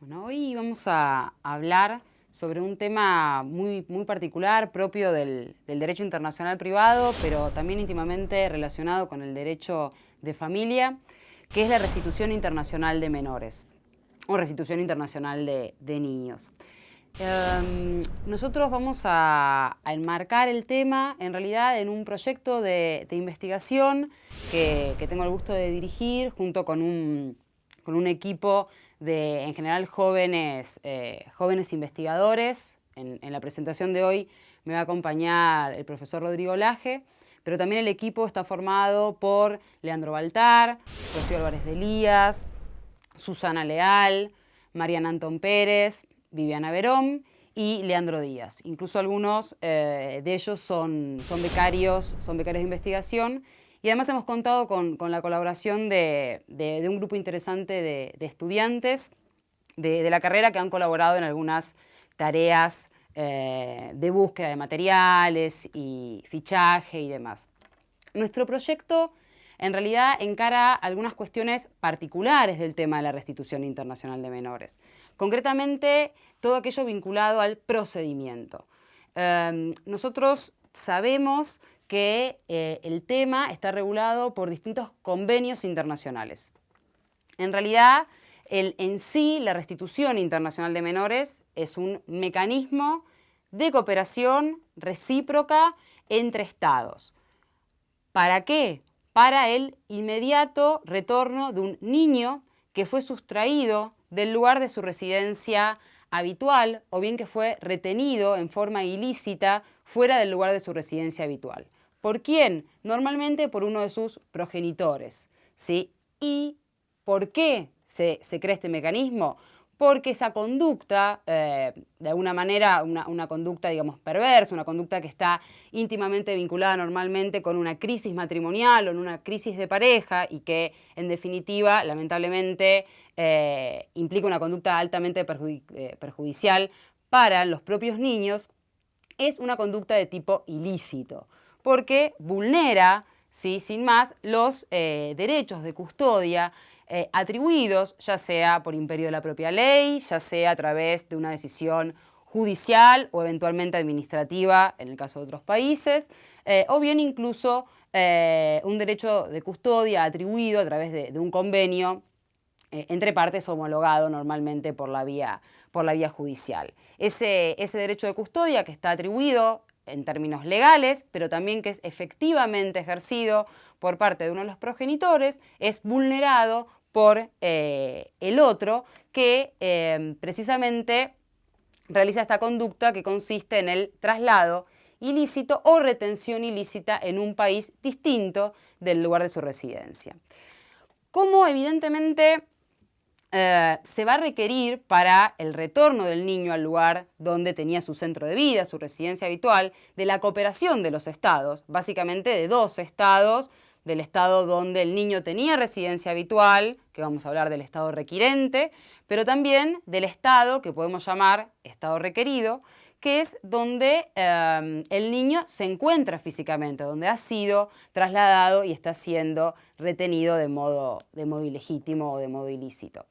Bueno, hoy vamos a hablar sobre un tema muy particular, propio del derecho internacional privado, pero también íntimamente relacionado con el derecho de familia, que es la restitución internacional de menores o restitución internacional de niños. Nosotros vamos a enmarcar el tema en realidad en un proyecto de investigación que tengo el gusto de dirigir junto con un equipo de, en general, jóvenes investigadores. En la presentación de hoy me va a acompañar el profesor Rodrigo Laje, pero también el equipo está formado por Leandro Baltar, Rocío Álvarez de Elías, Susana Leal, Mariana Antón Pérez, Viviana Verón y Leandro Díaz. Incluso algunos de ellos son becarios de investigación, y además hemos contado con la colaboración de un grupo interesante de estudiantes de la carrera que han colaborado en algunas tareas de búsqueda de materiales y fichaje y demás. Nuestro proyecto en realidad encara algunas cuestiones particulares del tema de la restitución internacional de menores. Concretamente, todo aquello vinculado al procedimiento. Nosotros sabemos que el tema está regulado por distintos convenios internacionales. En realidad, en sí, la restitución internacional de menores es un mecanismo de cooperación recíproca entre Estados. ¿Para qué? Para el inmediato retorno de un niño que fue sustraído del lugar de su residencia habitual o bien que fue retenido en forma ilícita fuera del lugar de su residencia habitual. ¿Por quién? Normalmente por uno de sus progenitores, ¿sí? ¿Y por qué se crea este mecanismo? Porque esa conducta, de alguna manera, una conducta, digamos, perversa, una conducta que está íntimamente vinculada normalmente con una crisis matrimonial o en una crisis de pareja y que, en definitiva, lamentablemente, implica una conducta altamente perjudicial para los propios niños, es una conducta de tipo ilícito, porque vulnera, ¿sí?, sin más, los derechos de custodia atribuidos, ya sea por imperio de la propia ley, ya sea a través de una decisión judicial o eventualmente administrativa en el caso de otros países, o bien incluso un derecho de custodia atribuido a través de un convenio entre partes homologado normalmente por la vía judicial. Ese derecho de custodia que está atribuido en términos legales, pero también que es efectivamente ejercido por parte de uno de los progenitores, es vulnerado por el otro que precisamente realiza esta conducta que consiste en el traslado ilícito o retención ilícita en un país distinto del lugar de su residencia. Como evidentemente se va a requerir para el retorno del niño al lugar donde tenía su centro de vida, su residencia habitual, de la cooperación de los estados, básicamente de dos estados, del estado donde el niño tenía residencia habitual, que vamos a hablar del estado requirente, pero también del estado que podemos llamar estado requerido, que es donde el niño se encuentra físicamente, donde ha sido trasladado y está siendo retenido de modo ilegítimo o de modo ilícito.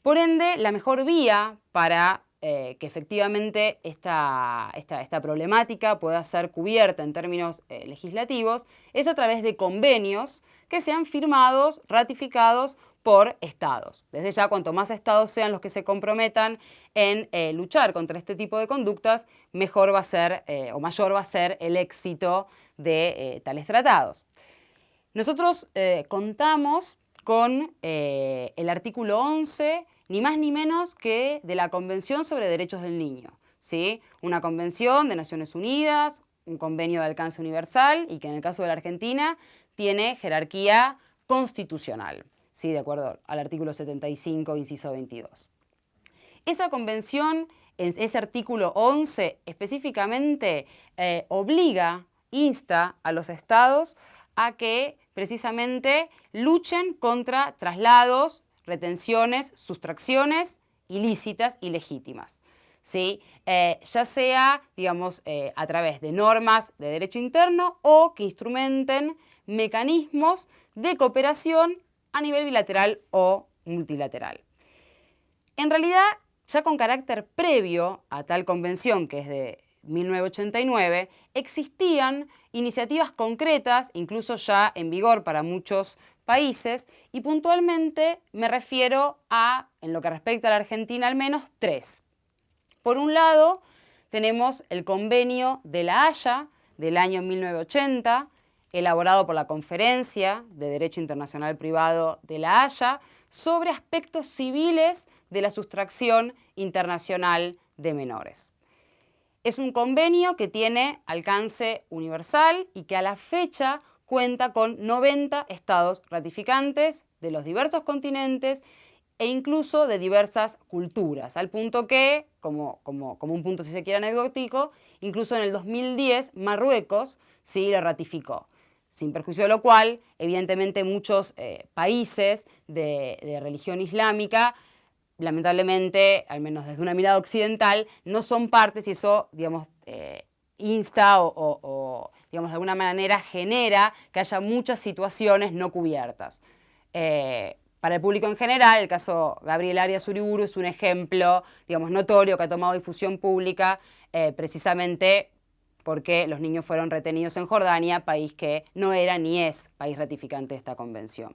Por ende, la mejor vía para que efectivamente esta problemática pueda ser cubierta en términos legislativos es a través de convenios que sean firmados, ratificados por estados. Desde ya, cuanto más estados sean los que se comprometan en luchar contra este tipo de conductas, mejor va a ser o mayor va a ser el éxito de tales tratados. Nosotros contamos con el artículo 11, ni más ni menos que de la Convención sobre Derechos del Niño, ¿sí? Una convención de Naciones Unidas, un convenio de alcance universal y que en el caso de la Argentina tiene jerarquía constitucional, ¿sí?, de acuerdo al artículo 75, inciso 22. Esa convención, ese artículo 11 específicamente, obliga, insta a los estados a que precisamente luchen contra traslados, retenciones, sustracciones ilícitas y legítimas, ¿sí? Ya sea, digamos, a través de normas de derecho interno o que instrumenten mecanismos de cooperación a nivel bilateral o multilateral. En realidad, ya con carácter previo a tal convención, que es de 1989, existían iniciativas concretas, incluso ya en vigor para muchos países, y puntualmente me refiero a, en lo que respecta a la Argentina al menos, 3. Por un lado, tenemos el Convenio de La Haya del año 1980, elaborado por la Conferencia de Derecho Internacional Privado de La Haya, sobre aspectos civiles de la sustracción internacional de menores. Es un convenio que tiene alcance universal y que a la fecha cuenta con 90 estados ratificantes de los diversos continentes e incluso de diversas culturas, al punto que, como un punto si se quiere anecdótico, incluso en el 2010 Marruecos sí lo ratificó. Sin perjuicio de lo cual, evidentemente muchos países de religión islámica, lamentablemente, al menos desde una mirada occidental, no son partes y eso, digamos, insta o digamos, de alguna manera genera que haya muchas situaciones no cubiertas. Para el público en general, el caso Gabriel Arias Uriburu es un ejemplo, digamos, notorio que ha tomado difusión pública precisamente porque los niños fueron retenidos en Jordania, país que no era ni es país ratificante de esta convención.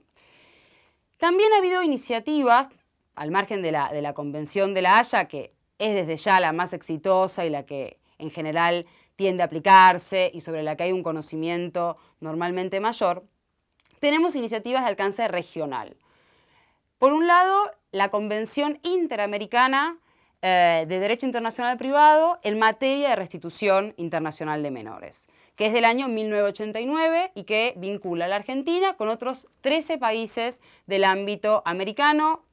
También ha habido iniciativas, al margen de la Convención de La Haya, que es desde ya la más exitosa y la que en general tiende a aplicarse y sobre la que hay un conocimiento normalmente mayor, tenemos iniciativas de alcance regional. Por un lado, la Convención Interamericana de Derecho Internacional Privado en materia de restitución internacional de menores, que es del año 1989 y que vincula a la Argentina con otros 13 países del ámbito americano,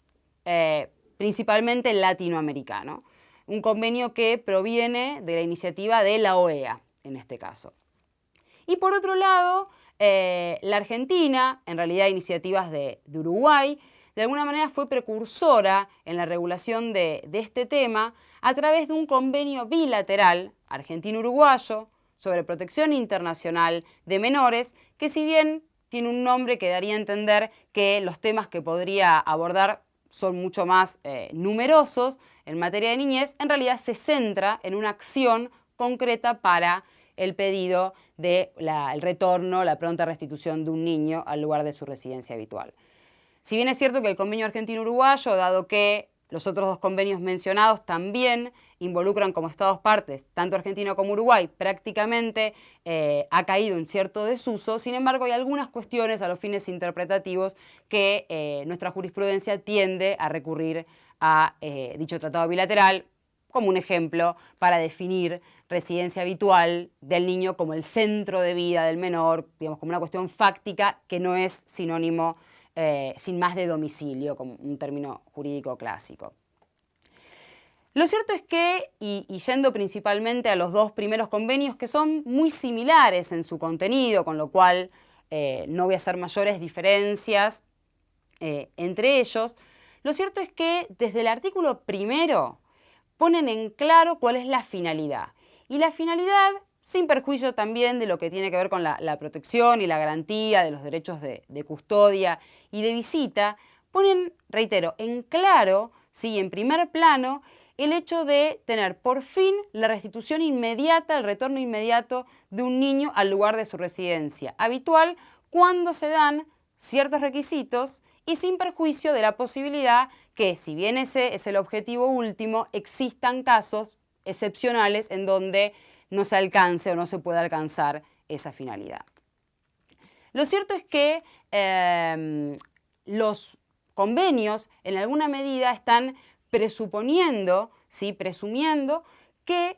principalmente latinoamericano. Un convenio que proviene de la iniciativa de la OEA, en este caso. Y por otro lado, la Argentina, en realidad iniciativas de Uruguay, de alguna manera fue precursora en la regulación de este tema a través de un convenio bilateral argentino-uruguayo sobre protección internacional de menores, que si bien tiene un nombre que daría a entender que los temas que podría abordar son mucho más numerosos en materia de niñez, en realidad se centra en una acción concreta para el pedido del retorno, la pronta restitución de un niño al lugar de su residencia habitual. Si bien es cierto que el convenio argentino-uruguayo, dado que los otros dos convenios mencionados también involucran como estados partes, tanto Argentina como Uruguay, prácticamente ha caído en cierto desuso. Sin embargo, hay algunas cuestiones a los fines interpretativos que nuestra jurisprudencia tiende a recurrir a dicho tratado bilateral, como un ejemplo para definir residencia habitual del niño como el centro de vida del menor, digamos, como una cuestión fáctica que no es sinónimo sin más de domicilio, como un término jurídico clásico. Lo cierto es que, y yendo principalmente a los dos primeros convenios, que son muy similares en su contenido, con lo cual no voy a hacer mayores diferencias entre ellos, lo cierto es que desde el artículo primero ponen en claro cuál es la finalidad. Y la finalidad, sin perjuicio también de lo que tiene que ver con la protección y la garantía de los derechos de custodia y de visita, ponen, reitero, en claro, sí, en primer plano, el hecho de tener por fin la restitución inmediata, el retorno inmediato de un niño al lugar de su residencia habitual cuando se dan ciertos requisitos y sin perjuicio de la posibilidad que, si bien ese es el objetivo último, existan casos excepcionales en donde no se alcance o no se pueda alcanzar esa finalidad. Lo cierto es que los convenios en alguna medida están presuponiendo, ¿sí? Presumiendo que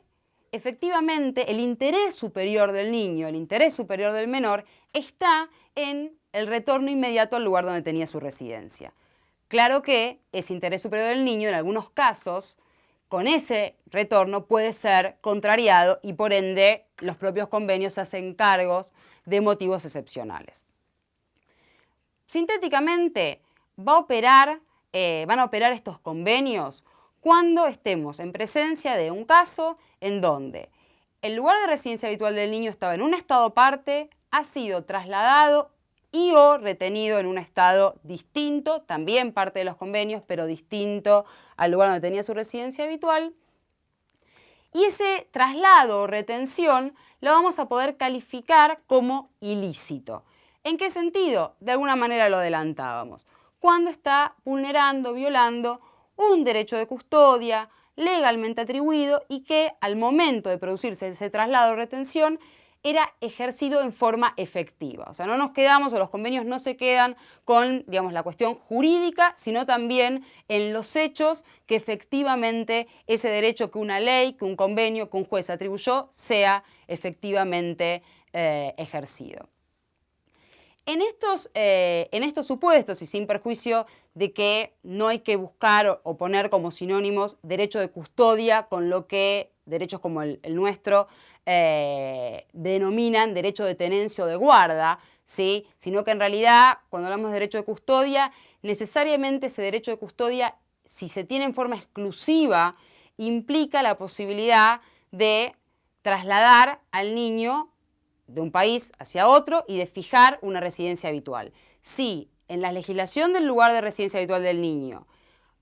efectivamente el interés superior del niño, el interés superior del menor, está en el retorno inmediato al lugar donde tenía su residencia. Claro que ese interés superior del niño en algunos casos, con ese retorno puede ser contrariado y por ende los propios convenios se hacen cargos de motivos excepcionales. Sintéticamente, van a operar estos convenios cuando estemos en presencia de un caso en donde el lugar de residencia habitual del niño estaba en un estado parte, ha sido trasladado y o retenido en un estado distinto, también parte de los convenios, pero distinto al lugar donde tenía su residencia habitual. Y ese traslado o retención lo vamos a poder calificar como ilícito. ¿En qué sentido? De alguna manera lo adelantábamos. Cuando está vulnerando, violando un derecho de custodia legalmente atribuido y que al momento de producirse ese traslado o retención era ejercido en forma efectiva. O sea, no nos quedamos, o los convenios no se quedan con, digamos, la cuestión jurídica, sino también en los hechos que efectivamente ese derecho que una ley, que un convenio, que un juez atribuyó, sea efectivamente ejercido. En estos supuestos, y sin perjuicio de que no hay que buscar o poner como sinónimos derecho de custodia con lo que derechos como el nuestro denominan derecho de tenencia o de guarda, ¿sí? Sino que en realidad, cuando hablamos de derecho de custodia, necesariamente ese derecho de custodia, si se tiene en forma exclusiva, implica la posibilidad de trasladar al niño de un país hacia otro y de fijar una residencia habitual. Si en la legislación del lugar de residencia habitual del niño,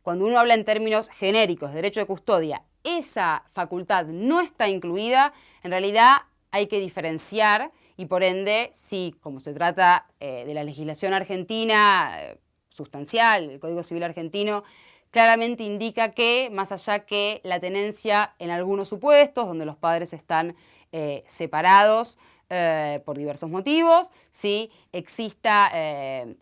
cuando uno habla en términos genéricos de derecho de custodia, esa facultad no está incluida, en realidad hay que diferenciar y por ende, si como se trata de la legislación argentina sustancial, el Código Civil argentino, claramente indica que, más allá que la tenencia en algunos supuestos, donde los padres están separados por diversos motivos, ¿sí? Exista,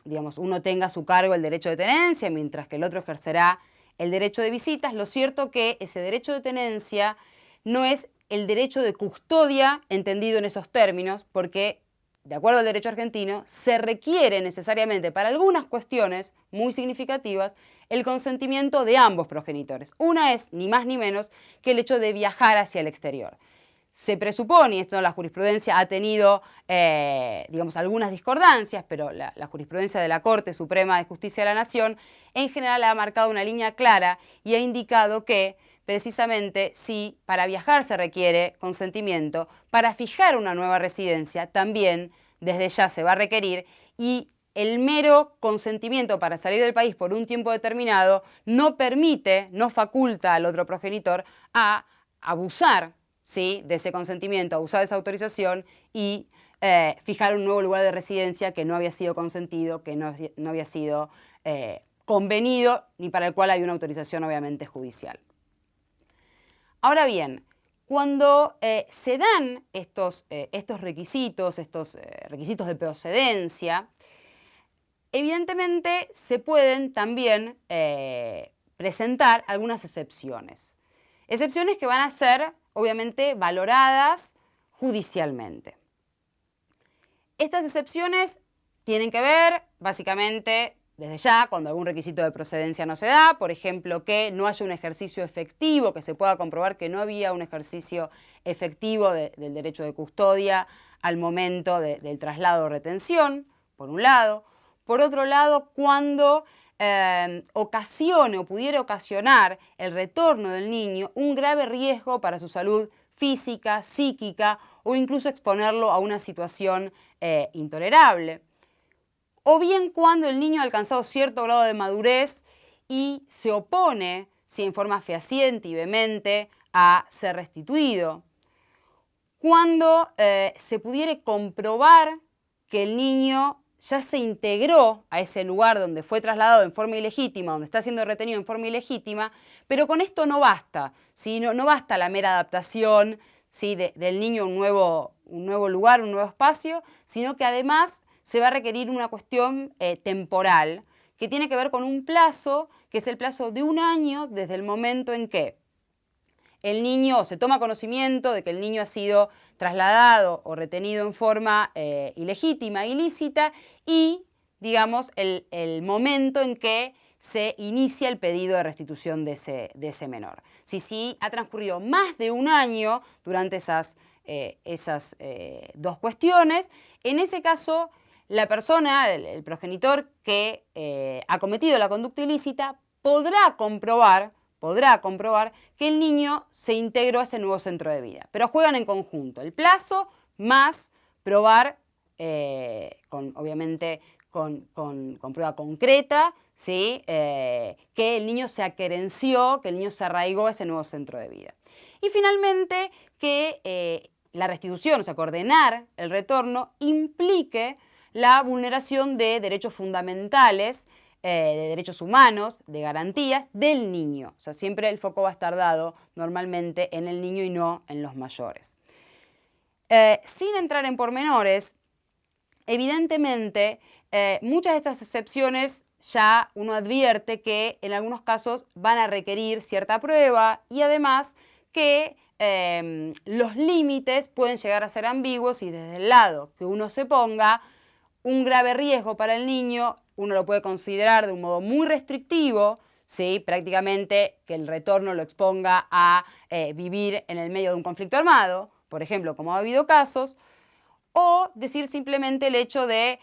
digamos, uno tenga a su cargo el derecho de tenencia, mientras que el otro ejercerá el derecho de visitas, lo cierto que ese derecho de tenencia no es el derecho de custodia entendido en esos términos, porque, de acuerdo al derecho argentino, se requiere necesariamente para algunas cuestiones muy significativas el consentimiento de ambos progenitores. Una es, ni más ni menos, que el hecho de viajar hacia el exterior. Se presupone, y esto la jurisprudencia ha tenido, digamos, algunas discordancias, pero la jurisprudencia de la Corte Suprema de Justicia de la Nación en general ha marcado una línea clara y ha indicado que precisamente si para viajar se requiere consentimiento, para fijar una nueva residencia también desde ya se va a requerir, y el mero consentimiento para salir del país por un tiempo determinado no permite, no faculta al otro progenitor a abusar, ¿sí?, de ese consentimiento, abusar de esa autorización y fijar un nuevo lugar de residencia que no había sido consentido, que no había sido convenido, ni para el cual hay una autorización obviamente judicial. Ahora bien, cuando se dan estos requisitos, requisitos de procedencia, evidentemente se pueden también presentar algunas excepciones. Excepciones que van a ser, obviamente, valoradas judicialmente. Estas excepciones tienen que ver, básicamente, desde ya, cuando algún requisito de procedencia no se da, por ejemplo, que no haya un ejercicio efectivo, que se pueda comprobar que no había un ejercicio efectivo del derecho de custodia al momento del traslado o retención, por un lado. Por otro lado, cuando ocasione o pudiera ocasionar el retorno del niño un grave riesgo para su salud física, psíquica o incluso exponerlo a una situación intolerable. O bien cuando el niño ha alcanzado cierto grado de madurez y se opone, si en forma fehaciente y vehemente, a ser restituido. Cuando se pudiera comprobar que el niño ya se integró a ese lugar donde fue trasladado en forma ilegítima, donde está siendo retenido en forma ilegítima, pero con esto no basta, ¿sí? No basta la mera adaptación, ¿sí?, del niño a un nuevo lugar, un nuevo espacio, sino que además se va a requerir una cuestión temporal que tiene que ver con un plazo, que es el plazo de 1 año desde el momento en que el niño se toma conocimiento de que el niño ha sido trasladado o retenido en forma ilegítima, ilícita, y, digamos, el momento en que se inicia el pedido de restitución de ese menor. Si ha transcurrido más de 1 año durante esas dos cuestiones, en ese caso la persona, el progenitor que ha cometido la conducta ilícita, podrá comprobar que el niño se integró a ese nuevo centro de vida. Pero juegan en conjunto el plazo más probar obviamente con prueba concreta, ¿sí? Que el niño se aquerenció, que el niño se arraigó a ese nuevo centro de vida. Y finalmente, que la restitución, o sea, que ordenar el retorno, implique la vulneración de derechos fundamentales, de derechos humanos, de garantías del niño. O sea, siempre el foco va a estar dado normalmente en el niño y no en los mayores. Sin entrar en pormenores, evidentemente, muchas de estas excepciones ya uno advierte que en algunos casos van a requerir cierta prueba y además que los límites pueden llegar a ser ambiguos y desde el lado que uno se ponga, un grave riesgo para el niño, uno lo puede considerar de un modo muy restrictivo, ¿sí? Prácticamente que el retorno lo exponga a vivir en el medio de un conflicto armado, por ejemplo, como ha habido casos, o decir simplemente el hecho de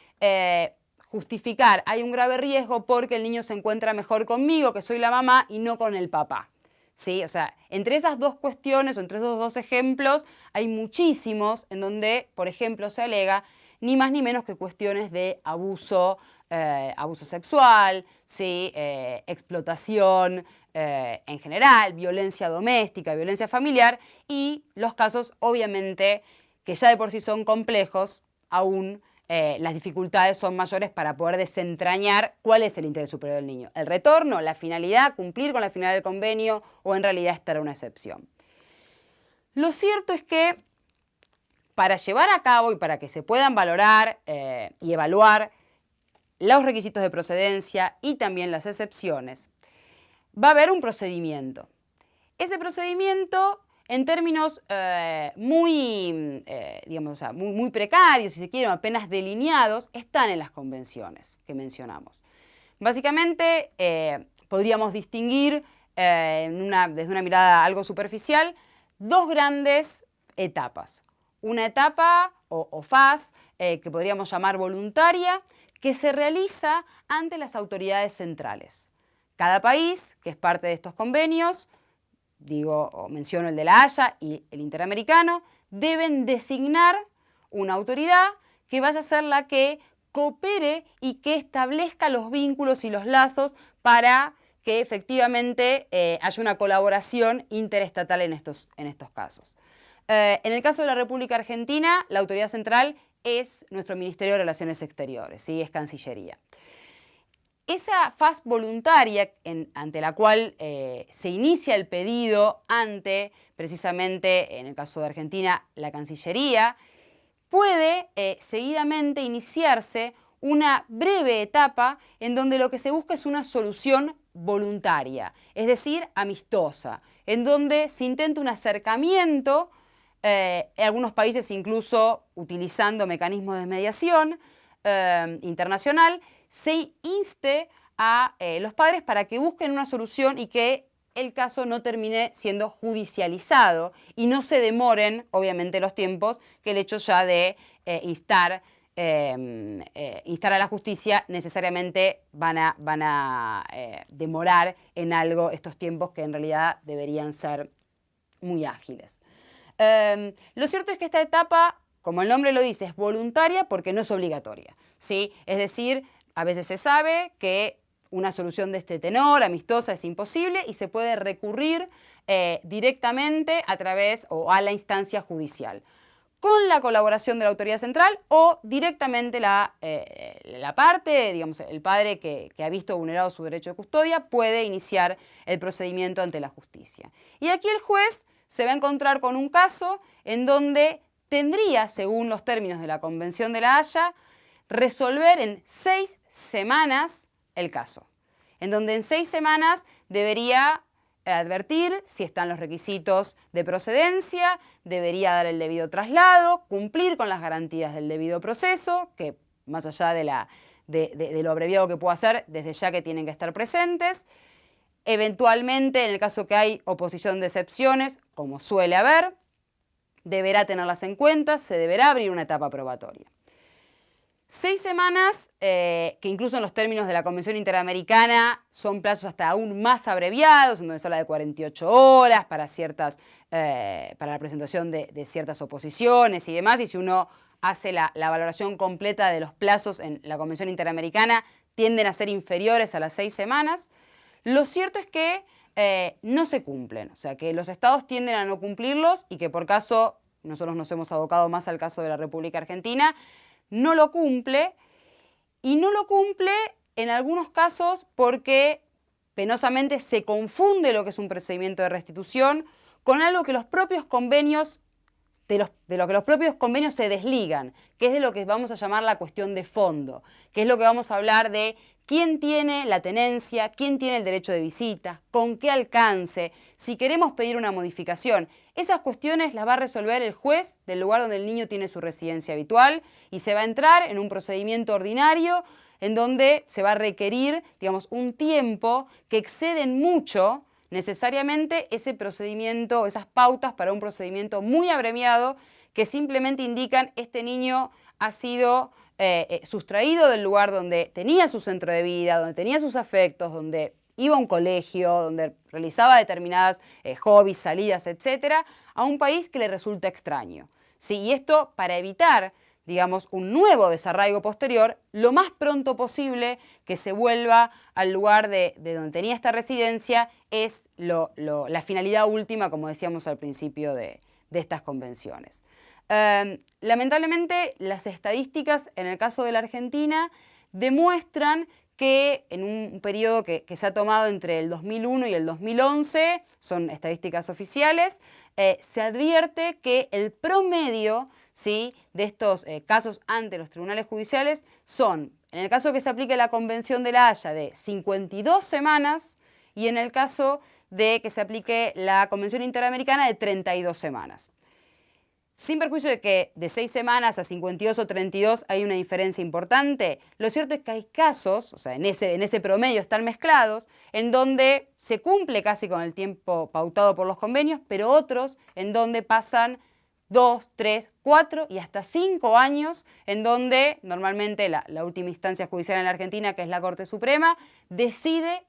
justificar, hay un grave riesgo porque el niño se encuentra mejor conmigo, que soy la mamá, y no con el papá. ¿Sí? O sea, entre esas dos cuestiones o entre esos dos ejemplos hay muchísimos en donde, por ejemplo, se alega ni más ni menos que cuestiones de abuso, abuso sexual, ¿sí? Explotación en general, violencia doméstica, violencia familiar y los casos obviamente que ya de por sí son complejos, aún las dificultades son mayores para poder desentrañar cuál es el interés superior del niño. El retorno, la finalidad, cumplir con la finalidad del convenio o en realidad estar una excepción. Lo cierto es que para llevar a cabo y para que se puedan valorar y evaluar los requisitos de procedencia y también las excepciones, va a haber un procedimiento. Ese procedimiento, en términos muy precarios, si se quieren, apenas delineados, están en las convenciones que mencionamos. Básicamente, podríamos distinguir desde una mirada algo superficial dos grandes etapas. Una etapa o fase que podríamos llamar voluntaria, que se realiza ante las autoridades centrales. Cada país, que es parte de estos convenios, menciono el de La Haya y el interamericano, deben designar una autoridad que vaya a ser la que coopere y que establezca los vínculos y los lazos para que efectivamente haya una colaboración interestatal en estos casos. En el caso de la República Argentina, la autoridad central es nuestro Ministerio de Relaciones Exteriores, ¿sí? Es Cancillería. Esa fase voluntaria ante la cual se inicia el pedido ante, precisamente, en el caso de Argentina, la Cancillería, puede seguidamente iniciarse una breve etapa en donde lo que se busca es una solución voluntaria, es decir, amistosa, en donde se intenta un acercamiento, en algunos países incluso utilizando mecanismos de mediación internacional, se inste a los padres para que busquen una solución y que el caso no termine siendo judicializado y no se demoren, obviamente, los tiempos que el hecho ya de instar a la justicia necesariamente van a demorar en algo estos tiempos que en realidad deberían ser muy ágiles. Lo cierto es que esta etapa, como el nombre lo dice, es voluntaria porque no es obligatoria, ¿sí? Es decir, a veces se sabe que una solución de este tenor, amistosa, es imposible y se puede recurrir directamente a través o a la instancia judicial, con la colaboración de la autoridad central o directamente la parte, digamos, el padre que ha visto vulnerado su derecho de custodia puede iniciar el procedimiento ante la justicia. Y aquí el juez se va a encontrar con un caso en donde tendría, según los términos de la Convención de La Haya, resolver en 6 semanas el caso, en donde en 6 semanas debería advertir si están los requisitos de procedencia, debería dar el debido traslado, cumplir con las garantías del debido proceso, que más allá de lo abreviado que pueda ser, desde ya que tienen que estar presentes. Eventualmente, en el caso que hay oposición de excepciones, como suele haber, deberá tenerlas en cuenta, se deberá abrir una etapa probatoria. 6 semalas, que incluso en los términos de la Convención Interamericana son plazos hasta aún más abreviados, en donde se habla de 48 horas para la presentación de ciertas oposiciones y demás, y si uno hace la valoración completa de los plazos en la Convención Interamericana, tienden a ser inferiores a las 6 semanas. Lo cierto es que no se cumplen, o sea que los estados tienden a no cumplirlos y que por caso, nosotros nos hemos abocado más al caso de la República Argentina, no lo cumple y no lo cumple en algunos casos porque penosamente se confunde lo que es un procedimiento de restitución con algo que los propios convenios, de lo que los propios convenios se desligan, que es de lo que vamos a llamar la cuestión de fondo, que es lo que vamos a hablar de quién tiene la tenencia, quién tiene el derecho de visita, con qué alcance, si queremos pedir una modificación. Esas cuestiones las va a resolver el juez del lugar donde el niño tiene su residencia habitual y se va a entrar en un procedimiento ordinario en donde se va a requerir, digamos, un tiempo que excede en mucho necesariamente ese procedimiento, esas pautas para un procedimiento muy abreviado que simplemente indican este niño ha sido sustraído del lugar donde tenía su centro de vida, donde tenía sus afectos, donde iba a un colegio, donde realizaba determinadas hobbies, salidas, etcétera, a un país que le resulta extraño. ¿Sí? Y esto para evitar, digamos, un nuevo desarraigo posterior, lo más pronto posible que se vuelva al lugar de donde tenía esta residencia es la finalidad última, como decíamos al principio de estas convenciones. Lamentablemente, las estadísticas en el caso de la Argentina demuestran que en un periodo que se ha tomado entre el 2001 y el 2011, son estadísticas oficiales, se advierte que el promedio, ¿sí?, de estos casos ante los tribunales judiciales son, en el caso que se aplique la Convención de La Haya, de 52 semanas y en el caso de que se aplique la Convención Interamericana de 32 semanas. Sin perjuicio de que de 6 semanas a 52 o 32 hay una diferencia importante, lo cierto es que hay casos, o sea, en ese promedio están mezclados, en donde se cumple casi con el tiempo pautado por los convenios, pero otros en donde pasan 2, 3, 4 y hasta 5 años, en donde normalmente la última instancia judicial en la Argentina, que es la Corte Suprema, decide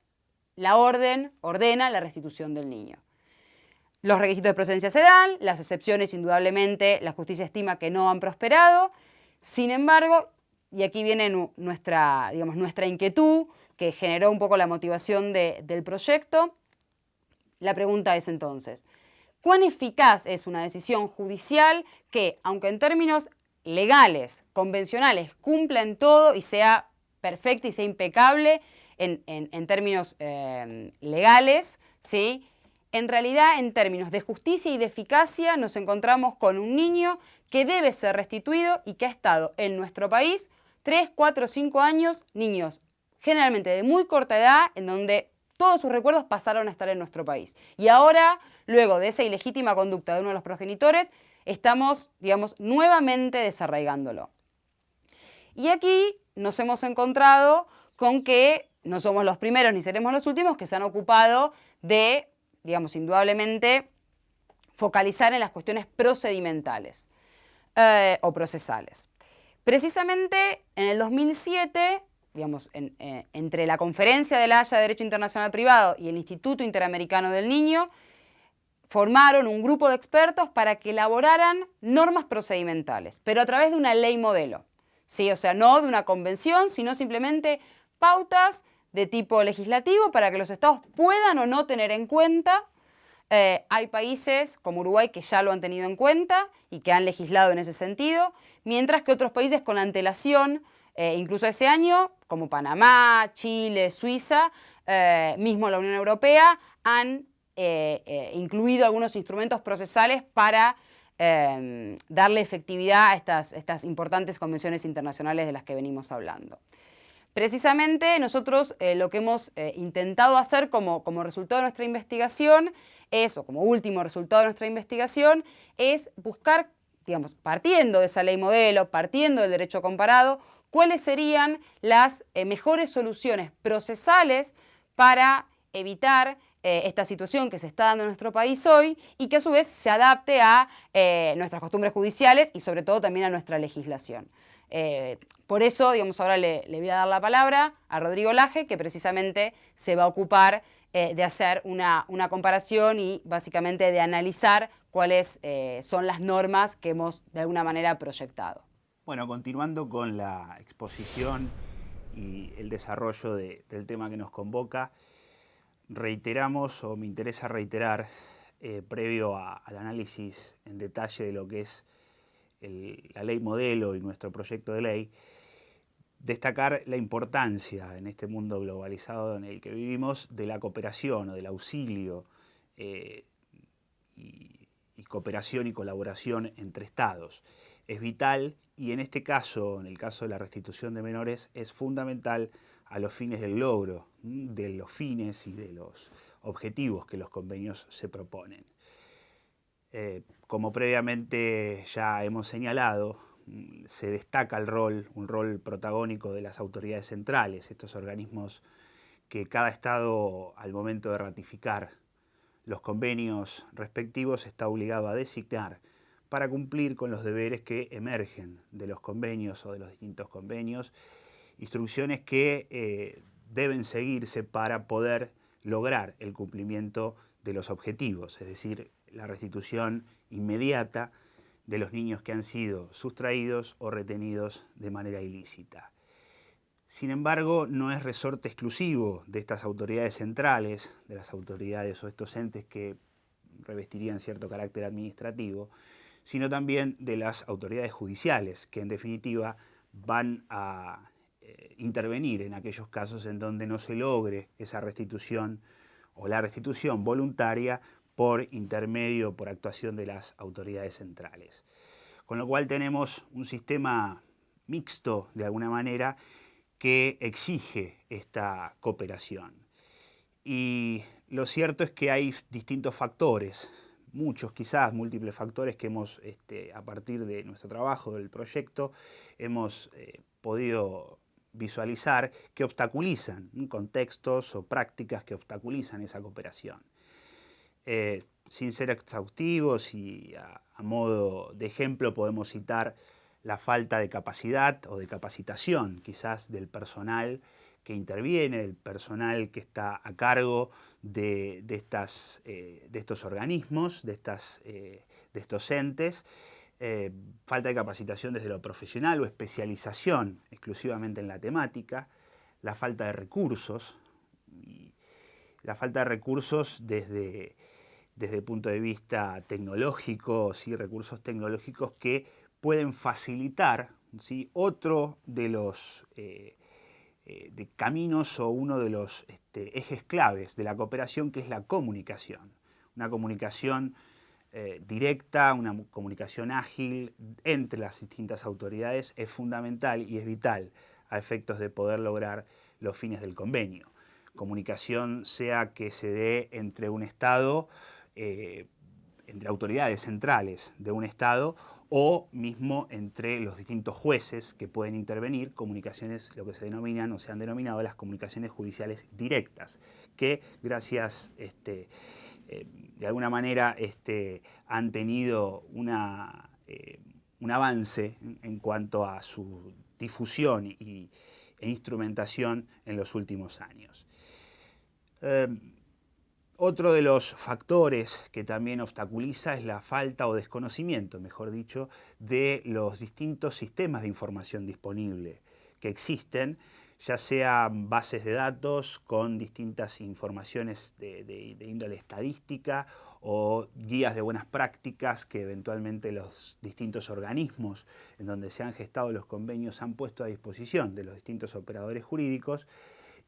ordena la restitución del niño. Los requisitos de procedencia se dan, las excepciones indudablemente la justicia estima que no han prosperado. Sin embargo, y aquí viene nuestra inquietud, que generó un poco la motivación del proyecto, la pregunta es entonces, ¿cuán eficaz es una decisión judicial que, aunque en términos legales, convencionales, cumpla en todo y sea perfecta y sea impecable en términos legales, ¿sí?, en realidad, en términos de justicia y de eficacia, nos encontramos con un niño que debe ser restituido y que ha estado en nuestro país 3, 4, 5 años, niños generalmente de muy corta edad, en donde todos sus recuerdos pasaron a estar en nuestro país. Y ahora, luego de esa ilegítima conducta de uno de los progenitores, estamos, digamos, nuevamente desarraigándolo. Y aquí nos hemos encontrado con que no somos los primeros ni seremos los últimos que se han ocupado de, digamos, indudablemente, focalizar en las cuestiones procedimentales o procesales. Precisamente en el 2007, digamos, entre la Conferencia de La Haya de Derecho Internacional Privado y el Instituto Interamericano del Niño, formaron un grupo de expertos para que elaboraran normas procedimentales, pero a través de una ley modelo. ¿Sí? O sea, no de una convención, sino simplemente pautas de tipo legislativo para que los estados puedan o no tener en cuenta. Hay países como Uruguay que ya lo han tenido en cuenta y que han legislado en ese sentido, mientras que otros países con antelación, incluso ese año, como Panamá, Chile, Suiza, mismo la Unión Europea, han incluido algunos instrumentos procesales para darle efectividad a estas importantes convenciones internacionales de las que venimos hablando. Precisamente nosotros lo que hemos intentado hacer como resultado de nuestra investigación o como último resultado de nuestra investigación, es buscar, digamos, partiendo de esa ley modelo, partiendo del derecho comparado, cuáles serían las mejores soluciones procesales para evitar esta situación que se está dando en nuestro país hoy y que a su vez se adapte a nuestras costumbres judiciales y sobre todo también a nuestra legislación. Por eso, digamos, ahora le voy a dar la palabra a Rodrigo Laje, que precisamente se va a ocupar de hacer una comparación y básicamente de analizar cuáles son las normas que hemos de alguna manera proyectado. Bueno, continuando con la exposición y el desarrollo del tema que nos convoca, reiteramos, o me interesa reiterar, previo al análisis en detalle de lo que es la ley modelo y nuestro proyecto de ley, destacar la importancia en este mundo globalizado en el que vivimos de la cooperación o del auxilio y cooperación y colaboración entre Estados. Es vital y en este caso, en el caso de la restitución de menores, es fundamental a los fines del logro de los fines y de los objetivos que los convenios se proponen. Como previamente ya hemos señalado, se destaca un rol protagónico de las autoridades centrales, estos organismos que cada Estado al momento de ratificar los convenios respectivos está obligado a designar para cumplir con los deberes que emergen de los convenios o de los distintos convenios, instrucciones que deben seguirse para poder lograr el cumplimiento de los objetivos, es decir, la restitución inmediata de los niños que han sido sustraídos o retenidos de manera ilícita. Sin embargo, no es resorte exclusivo de estas autoridades centrales, de las autoridades o estos entes que revestirían cierto carácter administrativo, sino también de las autoridades judiciales, que en definitiva van a intervenir en aquellos casos en donde no se logre esa restitución o la restitución voluntaria por intermedio, por actuación de las autoridades centrales. Con lo cual tenemos un sistema mixto, de alguna manera, que exige esta cooperación. Y lo cierto es que hay distintos factores, muchos quizás, múltiples factores que hemos, a partir de nuestro trabajo, del proyecto, hemos podido visualizar que obstaculizan contextos o prácticas que obstaculizan esa cooperación. Sin ser exhaustivos y a modo de ejemplo podemos citar la falta de capacidad o de capacitación quizás del personal que interviene, del personal que está a cargo de estos organismos, de estos entes, falta de capacitación desde lo profesional o especialización exclusivamente en la temática, la falta de recursos, y la falta de recursos desde el punto de vista tecnológico, ¿sí? Recursos tecnológicos que pueden facilitar, ¿sí? Otro de los de caminos o uno de los ejes claves de la cooperación, que es la comunicación. Una comunicación directa, una comunicación ágil entre las distintas autoridades es fundamental y es vital a efectos de poder lograr los fines del convenio. Comunicación sea que se dé entre un Estado, entre autoridades centrales de un Estado o mismo entre los distintos jueces que pueden intervenir, comunicaciones, lo que se denominan o se han denominado las comunicaciones judiciales directas, que gracias, de alguna manera, han tenido un avance en cuanto a su difusión e instrumentación en los últimos años. Otro de los factores que también obstaculiza es la falta o desconocimiento, mejor dicho, de los distintos sistemas de información disponible que existen, ya sean bases de datos con distintas informaciones de índole estadística o guías de buenas prácticas que eventualmente los distintos organismos en donde se han gestado los convenios han puesto a disposición de los distintos operadores jurídicos,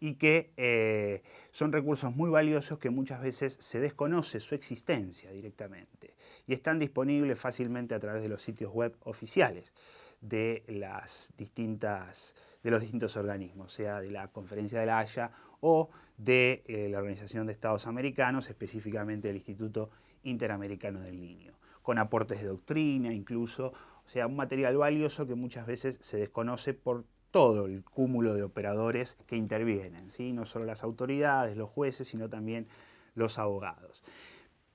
y que son recursos muy valiosos que muchas veces se desconoce su existencia directamente y están disponibles fácilmente a través de los sitios web oficiales de los distintos organismos, sea de la Conferencia de la Haya o de la Organización de Estados Americanos, específicamente el Instituto Interamericano del Niño, con aportes de doctrina incluso, o sea, un material valioso que muchas veces se desconoce por todo el cúmulo de operadores que intervienen, ¿sí? No solo las autoridades, los jueces, sino también los abogados.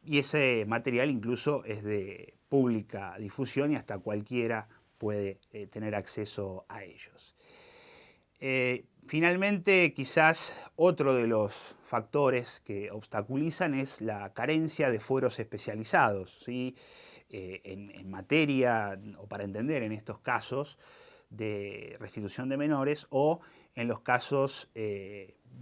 Y ese material incluso es de pública difusión y hasta cualquiera puede tener acceso a ellos. Finalmente, quizás otro de los factores que obstaculizan es la carencia de fueros especializados, ¿sí? en materia o para entender en estos casos de restitución de menores o en los casos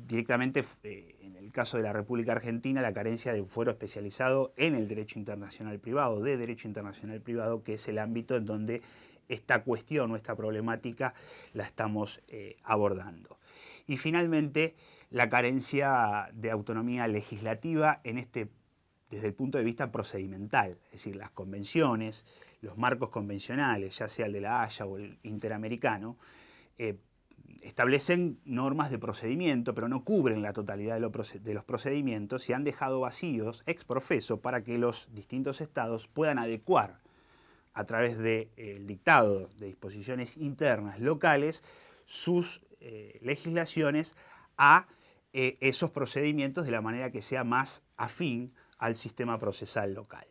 directamente, en el caso de la República Argentina, la carencia de un fuero especializado en el derecho internacional privado, de derecho internacional privado, que es el ámbito en donde esta cuestión o esta problemática la estamos abordando. Y finalmente, la carencia de autonomía legislativa desde el punto de vista procedimental, es decir, las convenciones, los marcos convencionales, ya sea el de la Haya o el interamericano, establecen normas de procedimiento, pero no cubren la totalidad de los procedimientos y han dejado vacíos ex professo para que los distintos estados puedan adecuar a través del dictado de disposiciones internas locales sus legislaciones a esos procedimientos de la manera que sea más afín al sistema procesal local.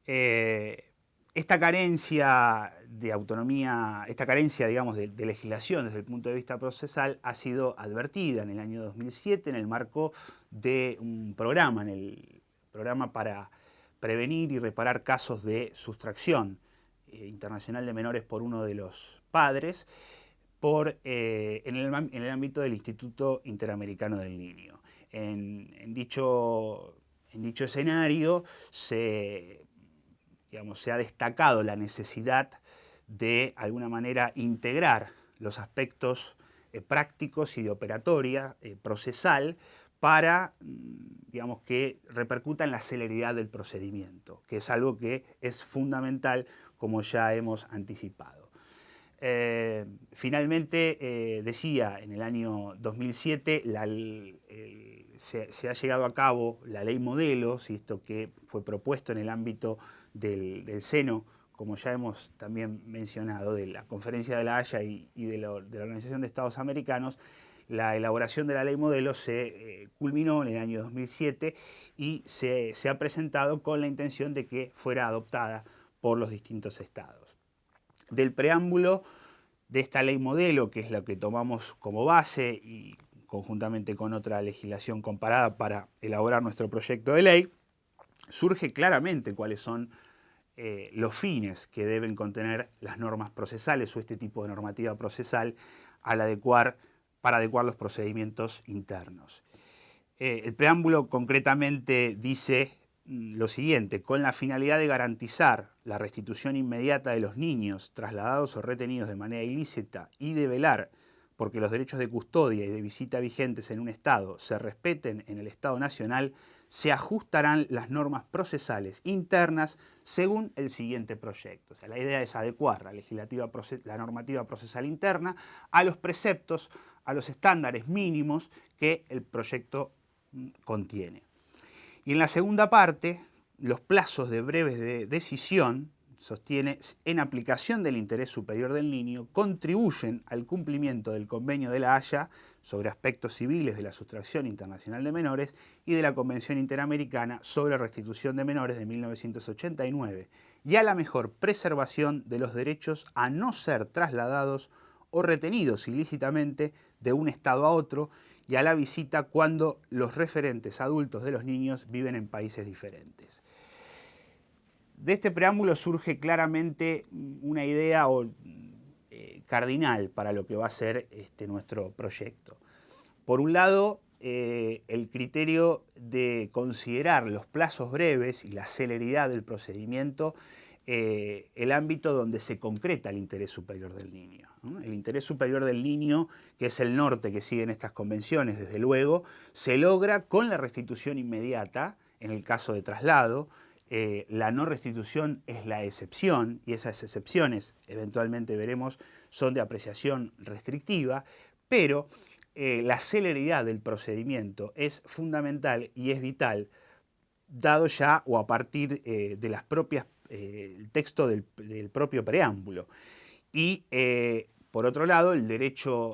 Esta carencia de autonomía, esta carencia, digamos, de legislación desde el punto de vista procesal ha sido advertida en el año 2007 en el marco de un programa, en el programa para prevenir y reparar casos de sustracción internacional de menores por uno de los padres, en el ámbito del Instituto Interamericano del Niño. En dicho escenario se ha destacado la necesidad de alguna manera integrar los aspectos prácticos y de operatoria procesal para, digamos, que repercuta en la celeridad del procedimiento, que es algo que es fundamental, como ya hemos anticipado. Finalmente, decía, en el año 2007 se ha llevado a cabo la ley modelo, esto que fue propuesto en el ámbito del seno, como ya hemos también mencionado, de la Conferencia de la Haya y de la Organización de Estados Americanos. La elaboración de la ley modelo se culminó en el año 2007 y se ha presentado con la intención de que fuera adoptada por los distintos estados. Del preámbulo de esta ley modelo, que es la que tomamos como base y conjuntamente con otra legislación comparada para elaborar nuestro proyecto de ley, surge claramente cuáles son los fines que deben contener las normas procesales o este tipo de normativa procesal para adecuar los procedimientos internos. El preámbulo concretamente dice lo siguiente: con la finalidad de garantizar la restitución inmediata de los niños trasladados o retenidos de manera ilícita y de velar porque los derechos de custodia y de visita vigentes en un Estado se respeten en el Estado nacional, se ajustarán las normas procesales internas según el siguiente proyecto. O sea, la idea es adecuar la normativa procesal interna a los preceptos, a los estándares mínimos que el proyecto contiene. Y en la segunda parte, los plazos de breves de decisión, sostiene, en aplicación del interés superior del niño, contribuyen al cumplimiento del Convenio de la Haya sobre aspectos civiles de la sustracción internacional de menores y de la Convención Interamericana sobre restitución de menores de 1989 y a la mejor preservación de los derechos a no ser trasladados o retenidos ilícitamente de un Estado a otro y a la visita cuando los referentes adultos de los niños viven en países diferentes. De este preámbulo surge claramente una idea cardinal para lo que va a ser nuestro proyecto. Por un lado, el criterio de considerar los plazos breves y la celeridad del procedimiento el ámbito donde se concreta el interés superior del niño, ¿no? El interés superior del niño, que es el norte que siguen estas convenciones, desde luego, se logra con la restitución inmediata, en el caso de traslado. La no restitución es la excepción, y esas excepciones, eventualmente veremos, son de apreciación restrictiva, pero la celeridad del procedimiento es fundamental y es vital, dado ya o a partir de las propias el texto del propio preámbulo. Y por otro lado, el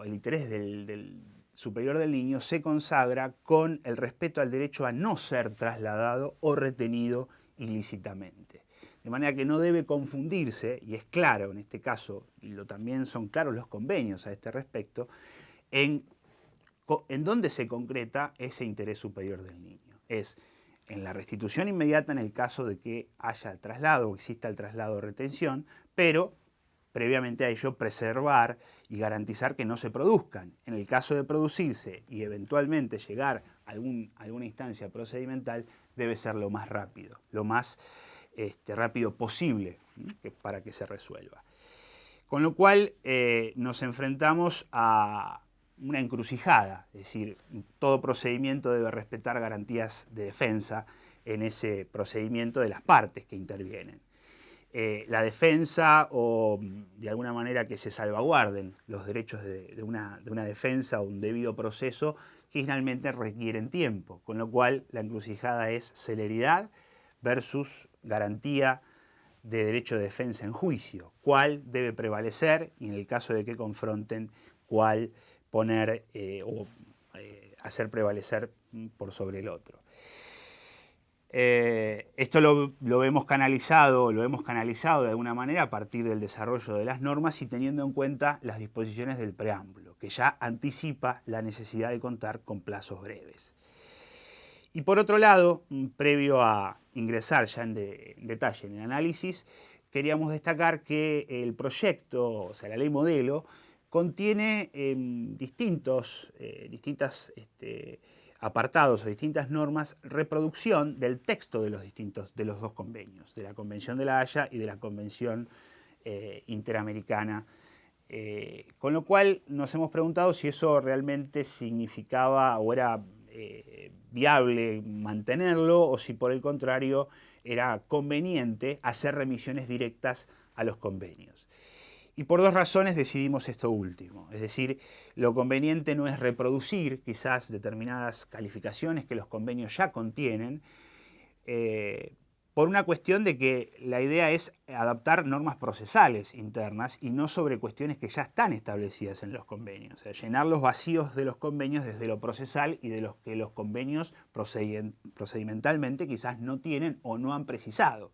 interés del superior del niño se consagra con el respeto al derecho a no ser trasladado o retenido ilícitamente. De manera que no debe confundirse, y es claro en este caso, y también son claros los convenios a este respecto, en dónde se concreta ese interés superior del niño. Es en la restitución inmediata en el caso de que haya traslado o exista el traslado de retención, pero previamente a ello preservar y garantizar que no se produzcan. En el caso de producirse y eventualmente llegar a alguna instancia procedimental, debe ser lo más rápido posible para que se resuelva. Con lo cual nos enfrentamos a una encrucijada, es decir, todo procedimiento debe respetar garantías de defensa en ese procedimiento de las partes que intervienen. La defensa o de alguna manera que se salvaguarden los derechos de una defensa o un debido proceso generalmente requieren tiempo, con lo cual la encrucijada es celeridad versus garantía de derecho de defensa en juicio. ¿Cuál debe prevalecer? Y en el caso de que confronten, ¿cuál poner o hacer prevalecer por sobre el otro? Esto lo hemos canalizado de alguna manera a partir del desarrollo de las normas y teniendo en cuenta las disposiciones del preámbulo, que ya anticipa la necesidad de contar con plazos breves. Y por otro lado, previo a ingresar ya en detalle en el análisis, queríamos destacar que el proyecto, o sea, la ley modelo, contiene distintos apartados o distintas normas, reproducción del texto de los dos convenios, de la Convención de La Haya y de la Convención Interamericana. Con lo cual nos hemos preguntado si eso realmente significaba o era viable mantenerlo o si por el contrario era conveniente hacer remisiones directas a los convenios. Y por dos razones decidimos esto último. Es decir, lo conveniente no es reproducir quizás determinadas calificaciones que los convenios ya contienen, por una cuestión de que la idea es adaptar normas procesales internas y no sobre cuestiones que ya están establecidas en los convenios. O sea, llenar los vacíos de los convenios desde lo procesal y de los que los convenios procedimentalmente quizás no tienen o no han precisado.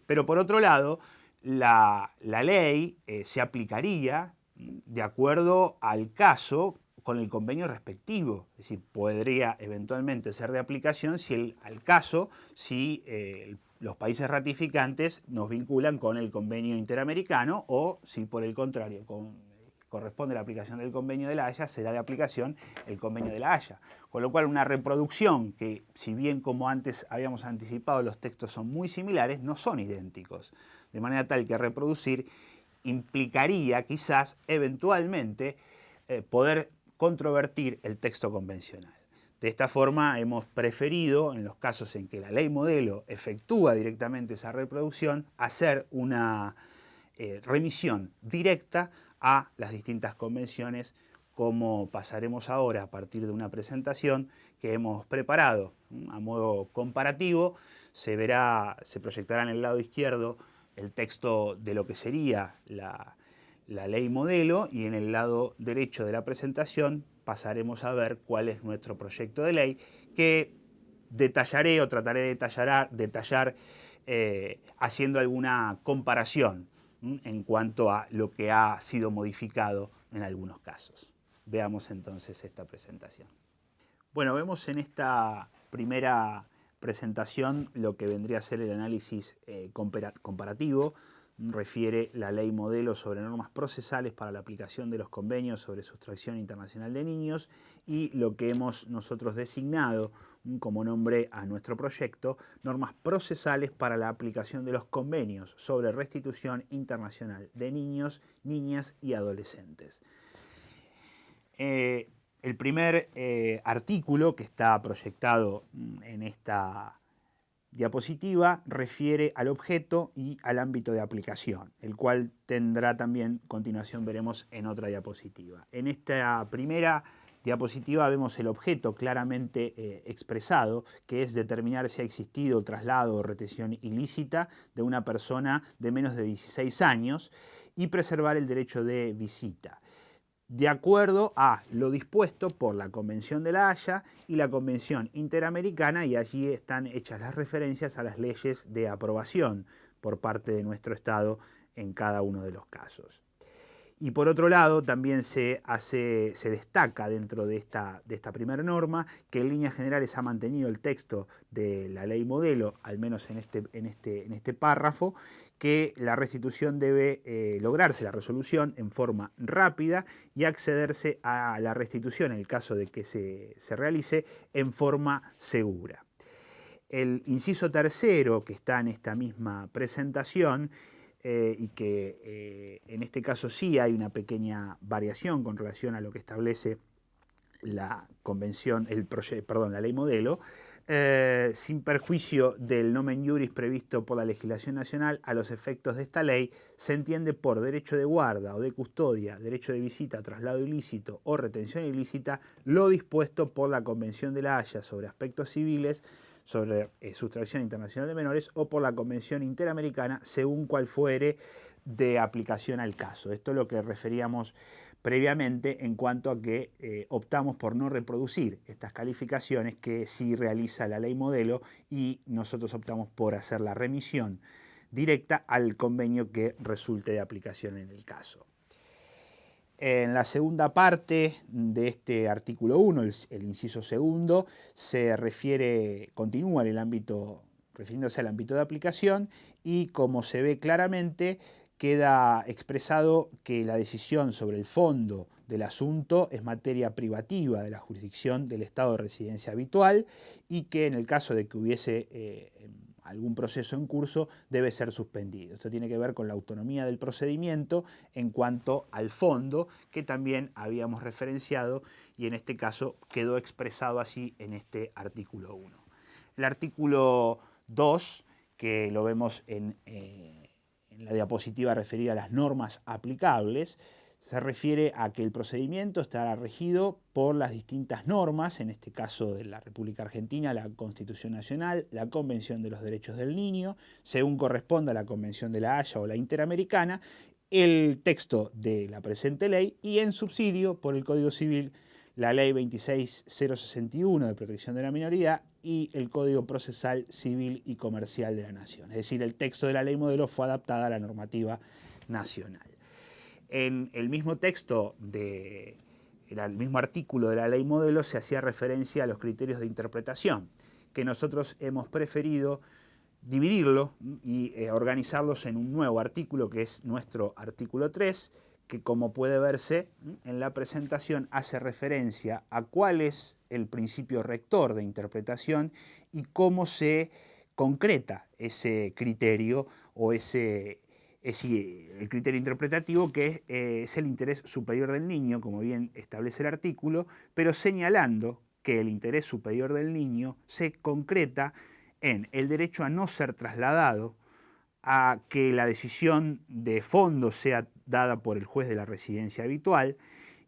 Pero por otro lado, la ley se aplicaría de acuerdo al caso con el convenio respectivo. Es decir, podría eventualmente ser de aplicación si los países ratificantes nos vinculan con el convenio interamericano o si por el contrario corresponde la aplicación del convenio de La Haya, será de aplicación el convenio de La Haya. Con lo cual una reproducción que, si bien como antes habíamos anticipado los textos son muy similares, no son idénticos. De manera tal que reproducir implicaría quizás eventualmente poder controvertir el texto convencional. De esta forma hemos preferido, en los casos en que la ley modelo efectúa directamente esa reproducción, hacer una remisión directa a las distintas convenciones, como pasaremos ahora a partir de una presentación que hemos preparado a modo comparativo. Se proyectará en el lado izquierdo el texto de lo que sería la ley modelo y en el lado derecho de la presentación pasaremos a ver cuál es nuestro proyecto de ley que detallaré o trataré de detallar haciendo alguna comparación en cuanto a lo que ha sido modificado en algunos casos. Veamos entonces esta presentación. Bueno, vemos en esta primera presentación lo que vendría a ser el análisis comparativo. Refiere la ley modelo sobre normas procesales para la aplicación de los convenios sobre sustracción internacional de niños y lo que hemos nosotros designado como nombre a nuestro proyecto, normas procesales para la aplicación de los convenios sobre restitución internacional de niños, niñas y adolescentes. El primer artículo que está proyectado en esta diapositiva refiere al objeto y al ámbito de aplicación, el cual tendrá también, a continuación veremos en otra diapositiva. En esta primera diapositiva vemos el objeto claramente expresado, que es determinar si ha existido traslado o retención ilícita de una persona de menos de 16 años y preservar el derecho de visita, de acuerdo a lo dispuesto por la Convención de La Haya y la Convención Interamericana, y allí están hechas las referencias a las leyes de aprobación por parte de nuestro Estado en cada uno de los casos. Y por otro lado, también se destaca dentro de esta primera norma que en líneas generales ha mantenido el texto de la ley modelo, al menos en este párrafo, que la restitución debe lograrse, la resolución, en forma rápida y accederse a la restitución, en el caso de que se realice, en forma segura. El inciso tercero, que está en esta misma presentación, y que en este caso sí hay una pequeña variación con relación a lo que establece la convención, la ley modelo, sin perjuicio del nomen juris previsto por la legislación nacional, a los efectos de esta ley se entiende por derecho de guarda o de custodia, derecho de visita, traslado ilícito o retención ilícita, lo dispuesto por la Convención de La Haya sobre aspectos civiles, sobre sustracción internacional de menores, o por la Convención Interamericana, según cual fuere de aplicación al caso. Esto es lo que referíamos previamente en cuanto a que optamos por no reproducir estas calificaciones que sí realiza la ley modelo, y nosotros optamos por hacer la remisión directa al convenio que resulte de aplicación en el caso. En la segunda parte de este artículo 1, el inciso segundo, continúa en el ámbito, refiriéndose al ámbito de aplicación, y como se ve claramente, queda expresado que la decisión sobre el fondo del asunto es materia privativa de la jurisdicción del estado de residencia habitual, y que en el caso de que hubiese algún proceso en curso debe ser suspendido. Esto tiene que ver con la autonomía del procedimiento en cuanto al fondo, que también habíamos referenciado, y en este caso quedó expresado así en este artículo 1. El artículo 2, que lo vemos en la diapositiva referida a las normas aplicables, se refiere a que el procedimiento estará regido por las distintas normas, en este caso de la República Argentina, la Constitución Nacional, la Convención de los Derechos del Niño, según corresponda a la Convención de La Haya o la Interamericana, el texto de la presente ley, y en subsidio por el Código Civil, la Ley 26061 de protección de la minoría y el Código Procesal Civil y Comercial de la Nación. Es decir, el texto de la ley modelo fue adaptada a la normativa nacional. En el mismo texto, el mismo artículo de la ley modelo, se hacía referencia a los criterios de interpretación, que nosotros hemos preferido dividirlo y organizarlos en un nuevo artículo, que es nuestro artículo 3, que, como puede verse en la presentación, hace referencia a cuál es el principio rector de interpretación y cómo se concreta ese criterio o el criterio interpretativo, que es el interés superior del niño, como bien establece el artículo, pero señalando que el interés superior del niño se concreta en el derecho a no ser trasladado, a que la decisión de fondo sea dada por el juez de la residencia habitual,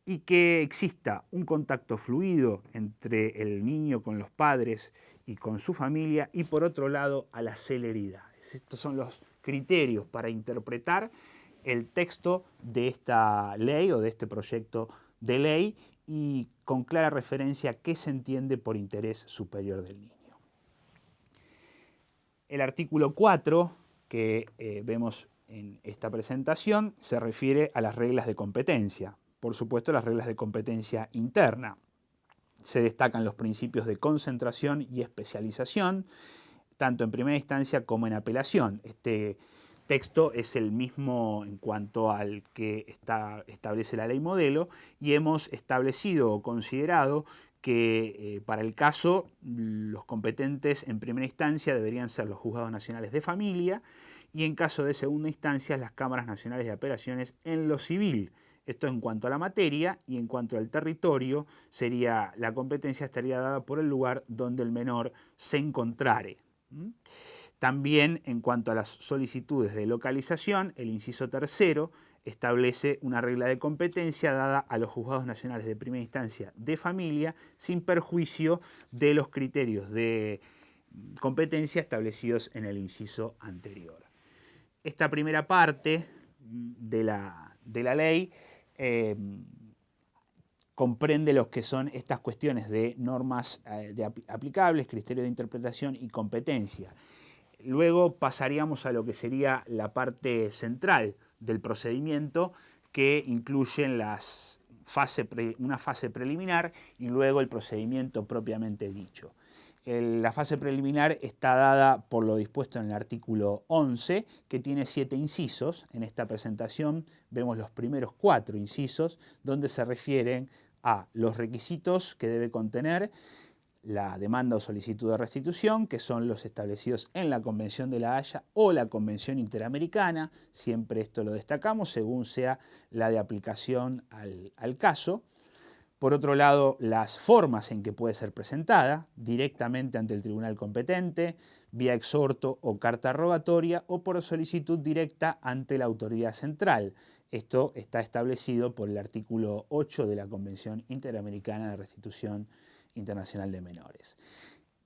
y que exista un contacto fluido entre el niño con los padres y con su familia, y por otro lado a la celeridad. Estos son los criterios para interpretar el texto de esta ley o de este proyecto de ley, y con clara referencia a qué se entiende por interés superior del niño. El artículo 4, que vemos en esta presentación, se refiere a las reglas de competencia. Por supuesto, las reglas de competencia interna. Se destacan los principios de concentración y especialización, tanto en primera instancia como en apelación. Este texto es el mismo en cuanto al que establece la ley modelo, y hemos establecido o considerado que para el caso los competentes en primera instancia deberían ser los juzgados nacionales de familia, y en caso de segunda instancia las cámaras nacionales de apelaciones en lo civil. Esto en cuanto a la materia, y en cuanto al territorio, la competencia estaría dada por el lugar donde el menor se encontrare. También en cuanto a las solicitudes de localización, el inciso tercero establece una regla de competencia dada a los juzgados nacionales de primera instancia de familia, sin perjuicio de los criterios de competencia establecidos en el inciso anterior. Esta primera parte de la ley comprende lo que son estas cuestiones de normas aplicables, criterios de interpretación y competencia. Luego pasaríamos a lo que sería la parte central del procedimiento, que incluyen una fase preliminar y luego el procedimiento propiamente dicho. La fase preliminar está dada por lo dispuesto en el artículo 11, que tiene 7 incisos. En esta presentación vemos los primeros 4 incisos, donde se refieren a los requisitos que debe contener la demanda o solicitud de restitución, que son los establecidos en la Convención de La Haya o la Convención Interamericana, siempre esto lo destacamos, según sea la de aplicación al caso. Por otro lado, las formas en que puede ser presentada, directamente ante el tribunal competente, vía exhorto o carta rogatoria, o por solicitud directa ante la autoridad central. Esto está establecido por el artículo 8 de la Convención Interamericana de Restitución Internacional de Menores.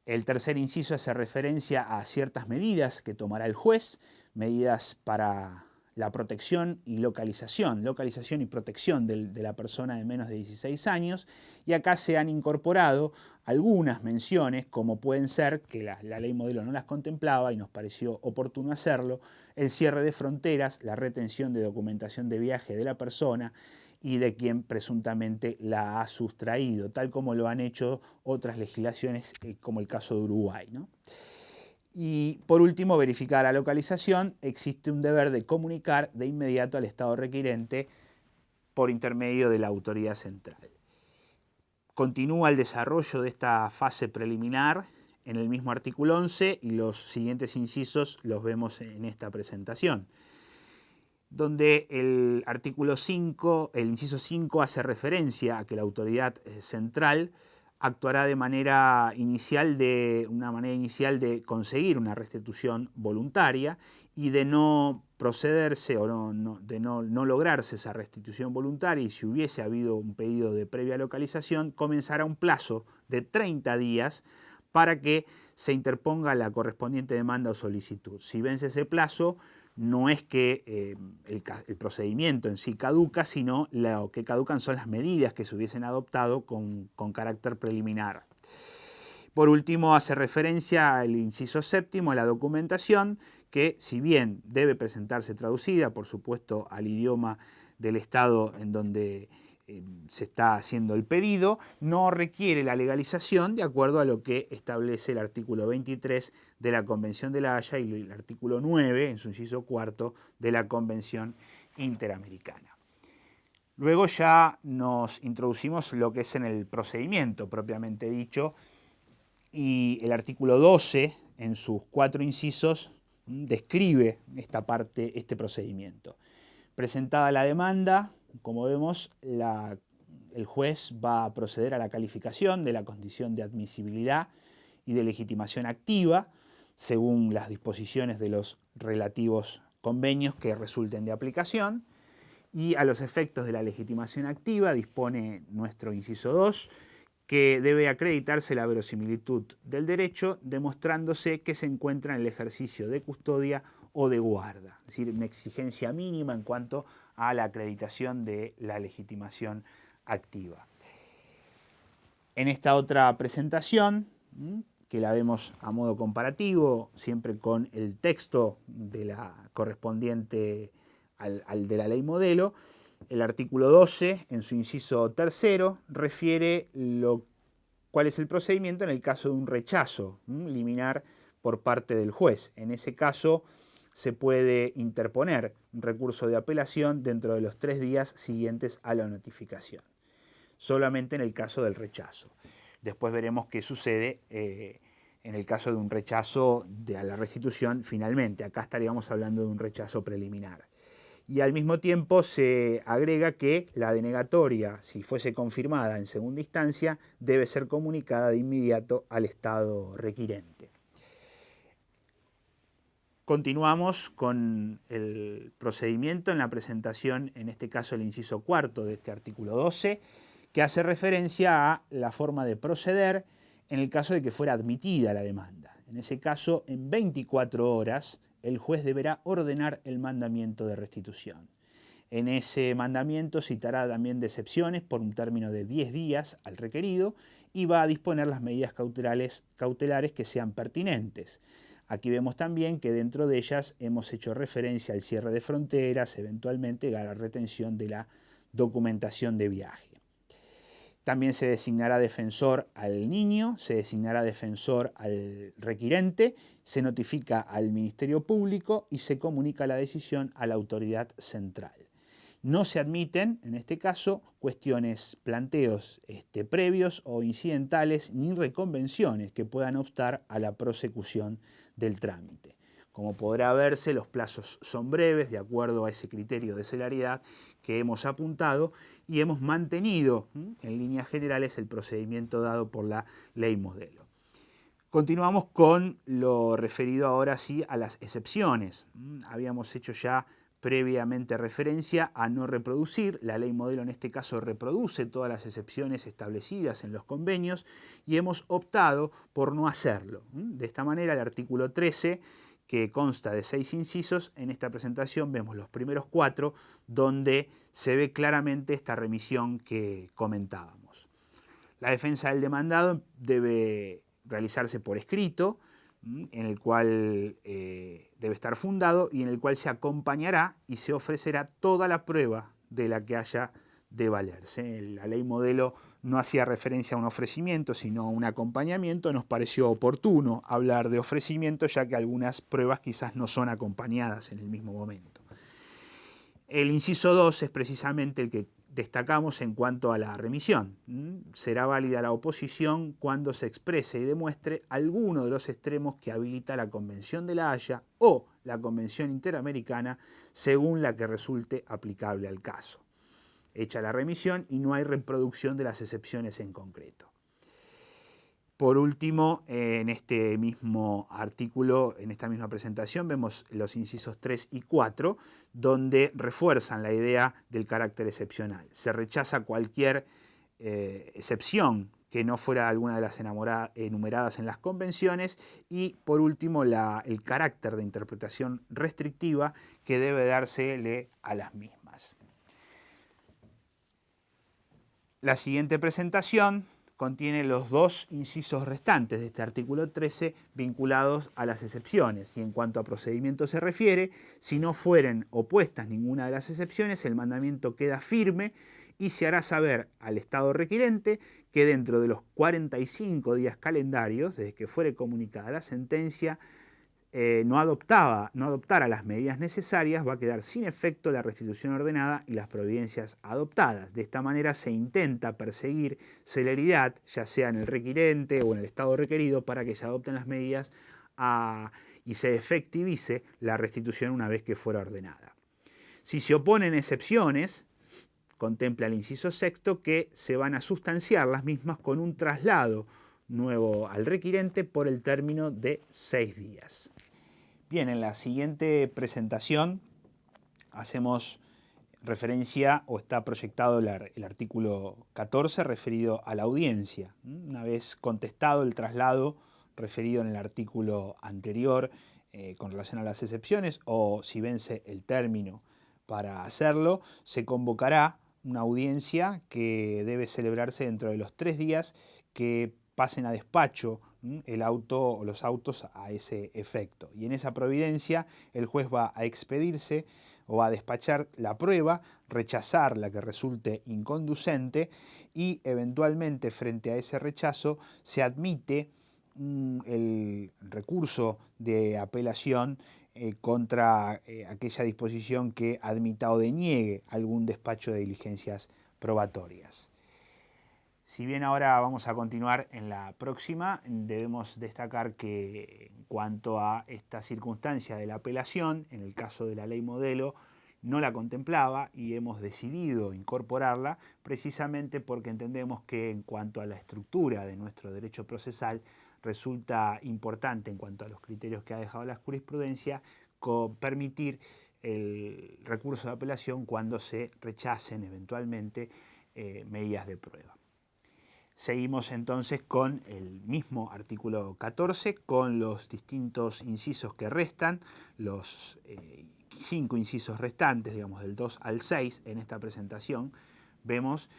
El tercer inciso hace referencia a ciertas medidas que tomará el juez, medidas para la protección y localización y protección de la persona de menos de 16 años, y acá se han incorporado algunas menciones, como pueden ser, que la ley modelo no las contemplaba y nos pareció oportuno hacerlo, el cierre de fronteras, la retención de documentación de viaje de la persona y de quien presuntamente la ha sustraído, tal como lo han hecho otras legislaciones, como el caso de Uruguay, ¿no? Y por último, verificar la localización. Existe un deber de comunicar de inmediato al Estado requirente por intermedio de la autoridad central. Continúa el desarrollo de esta fase preliminar en el mismo artículo 11 y los siguientes incisos los vemos en esta presentación, donde el artículo 5, el inciso 5 hace referencia a que la autoridad central actuará de una manera inicial de conseguir una restitución voluntaria, y de no procederse o de no lograrse esa restitución voluntaria, y si hubiese habido un pedido de previa localización, comenzará un plazo de 30 días para que se interponga la correspondiente demanda o solicitud. Si vence ese plazo, no es que el procedimiento en sí caduca, sino lo que caducan son las medidas que se hubiesen adoptado con carácter preliminar. Por último, hace referencia al inciso séptimo, a la documentación, que si bien debe presentarse traducida, por supuesto, al idioma del estado en donde se está haciendo el pedido, no requiere la legalización de acuerdo a lo que establece el artículo 23 de la Convención de La Haya y el artículo 9, en su inciso cuarto, de la Convención Interamericana. Luego ya nos introducimos lo que es en el procedimiento propiamente dicho, y el artículo 12, en sus 4 incisos, describe este procedimiento. Presentada la demanda, como vemos, el juez va a proceder a la calificación de la condición de admisibilidad y de legitimación activa, según las disposiciones de los relativos convenios que resulten de aplicación, y a los efectos de la legitimación activa dispone nuestro inciso 2, que debe acreditarse la verosimilitud del derecho, demostrándose que se encuentra en el ejercicio de custodia o de guarda, es decir, una exigencia mínima en cuanto a la acreditación de la legitimación activa. En esta otra presentación, que la vemos a modo comparativo, siempre con el texto de la correspondiente al de la ley modelo, el artículo 12, en su inciso tercero, refiere cuál es el procedimiento en el caso de un rechazo liminar por parte del juez. En ese caso se puede interponer un recurso de apelación dentro de los 3 días siguientes a la notificación, solamente en el caso del rechazo. Después veremos qué sucede en el caso de un rechazo a la restitución finalmente. Acá estaríamos hablando de un rechazo preliminar. Y al mismo tiempo se agrega que la denegatoria, si fuese confirmada en segunda instancia, debe ser comunicada de inmediato al Estado requirente. Continuamos con el procedimiento en la presentación, en este caso el inciso cuarto de este artículo 12, que hace referencia a la forma de proceder en el caso de que fuera admitida la demanda. En ese caso, en 24 horas, el juez deberá ordenar el mandamiento de restitución. En ese mandamiento citará también de excepciones por un término de 10 días al requerido y va a disponer las medidas cautelares que sean pertinentes. Aquí vemos también que dentro de ellas hemos hecho referencia al cierre de fronteras, eventualmente a la retención de la documentación de viaje. También se designará defensor al niño, se designará defensor al requirente, se notifica al Ministerio Público y se comunica la decisión a la autoridad central. No se admiten, en este caso, planteos previos o incidentales ni reconvenciones que puedan obstar a la prosecución del trámite. Como podrá verse, los plazos son breves, de acuerdo a ese criterio de celeridad que hemos apuntado, y hemos mantenido en líneas generales el procedimiento dado por la ley modelo. Continuamos con lo referido ahora sí a las excepciones. Habíamos hecho ya previamente referencia a no reproducir. La ley modelo en este caso reproduce todas las excepciones establecidas en los convenios y hemos optado por no hacerlo. De esta manera, el artículo 13, que consta de 6 incisos, en esta presentación vemos los primeros 4, donde se ve claramente esta remisión que comentábamos. La defensa del demandado debe realizarse por escrito, en el cual debe estar fundado y en el cual se acompañará y se ofrecerá toda la prueba de la que haya de valerse. La ley modelo no hacía referencia a un ofrecimiento, sino a un acompañamiento. Nos pareció oportuno hablar de ofrecimiento, ya que algunas pruebas quizás no son acompañadas en el mismo momento. El inciso 2 es precisamente el que destacamos en cuanto a la remisión. Será válida la oposición cuando se exprese y demuestre alguno de los extremos que habilita la Convención de La Haya o la Convención Interamericana, según la que resulte aplicable al caso. Hecha la remisión y no hay reproducción de las excepciones en concreto. Por último, en este mismo artículo, en esta misma presentación, vemos los incisos 3 y 4, donde refuerzan la idea del carácter excepcional. Se rechaza cualquier excepción que no fuera alguna de las enumeradas en las convenciones y, por último, el carácter de interpretación restrictiva que debe dársele a las mismas. La siguiente presentación contiene los 2 incisos restantes de este artículo 13 vinculados a las excepciones. Y en cuanto a procedimiento se refiere, si no fueren opuestas ninguna de las excepciones, el mandamiento queda firme y se hará saber al Estado requirente que dentro de los 45 días calendarios, desde que fuere comunicada la sentencia, no adoptara las medidas necesarias, va a quedar sin efecto la restitución ordenada y las providencias adoptadas. De esta manera se intenta perseguir celeridad, ya sea en el requirente o en el Estado requerido, para que se adopten las medidas y se efectivice la restitución una vez que fuera ordenada. Si se oponen excepciones, contempla el inciso 6 que se van a sustanciar las mismas con un traslado nuevo al requirente por el término de 6 días. Bien, en la siguiente presentación hacemos referencia o está proyectado el artículo 14 referido a la audiencia. Una vez contestado el traslado referido en el artículo anterior con relación a las excepciones o si vence el término para hacerlo, se convocará una audiencia que debe celebrarse dentro de los 3 días que pasen a despacho el auto o los autos a ese efecto. Y en esa providencia el juez va a expedirse o va a despachar la prueba, rechazar la que resulte inconducente y eventualmente frente a ese rechazo se admite el recurso de apelación contra aquella disposición que admita o deniegue algún despacho de diligencias probatorias. Si bien ahora vamos a continuar en la próxima, debemos destacar que en cuanto a esta circunstancia de la apelación, en el caso de la ley modelo, no la contemplaba y hemos decidido incorporarla precisamente porque entendemos que en cuanto a la estructura de nuestro derecho procesal resulta importante en cuanto a los criterios que ha dejado la jurisprudencia permitir el recurso de apelación cuando se rechacen eventualmente medidas de prueba. Seguimos entonces con el mismo artículo 14, con los distintos incisos que restan, los 5 incisos restantes, digamos del 2 al 6 en esta presentación, vemos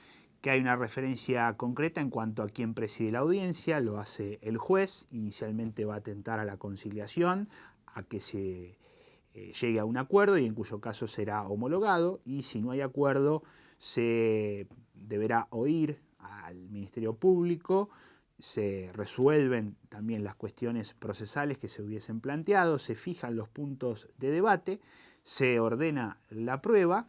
que hay una referencia concreta en cuanto a quién preside la audiencia, lo hace el juez, inicialmente va a atentar a la conciliación, a que se llegue a un acuerdo y en cuyo caso será homologado, y si no hay acuerdo se deberá oír al Ministerio Público, se resuelven también las cuestiones procesales que se hubiesen planteado, se fijan los puntos de debate, se ordena la prueba,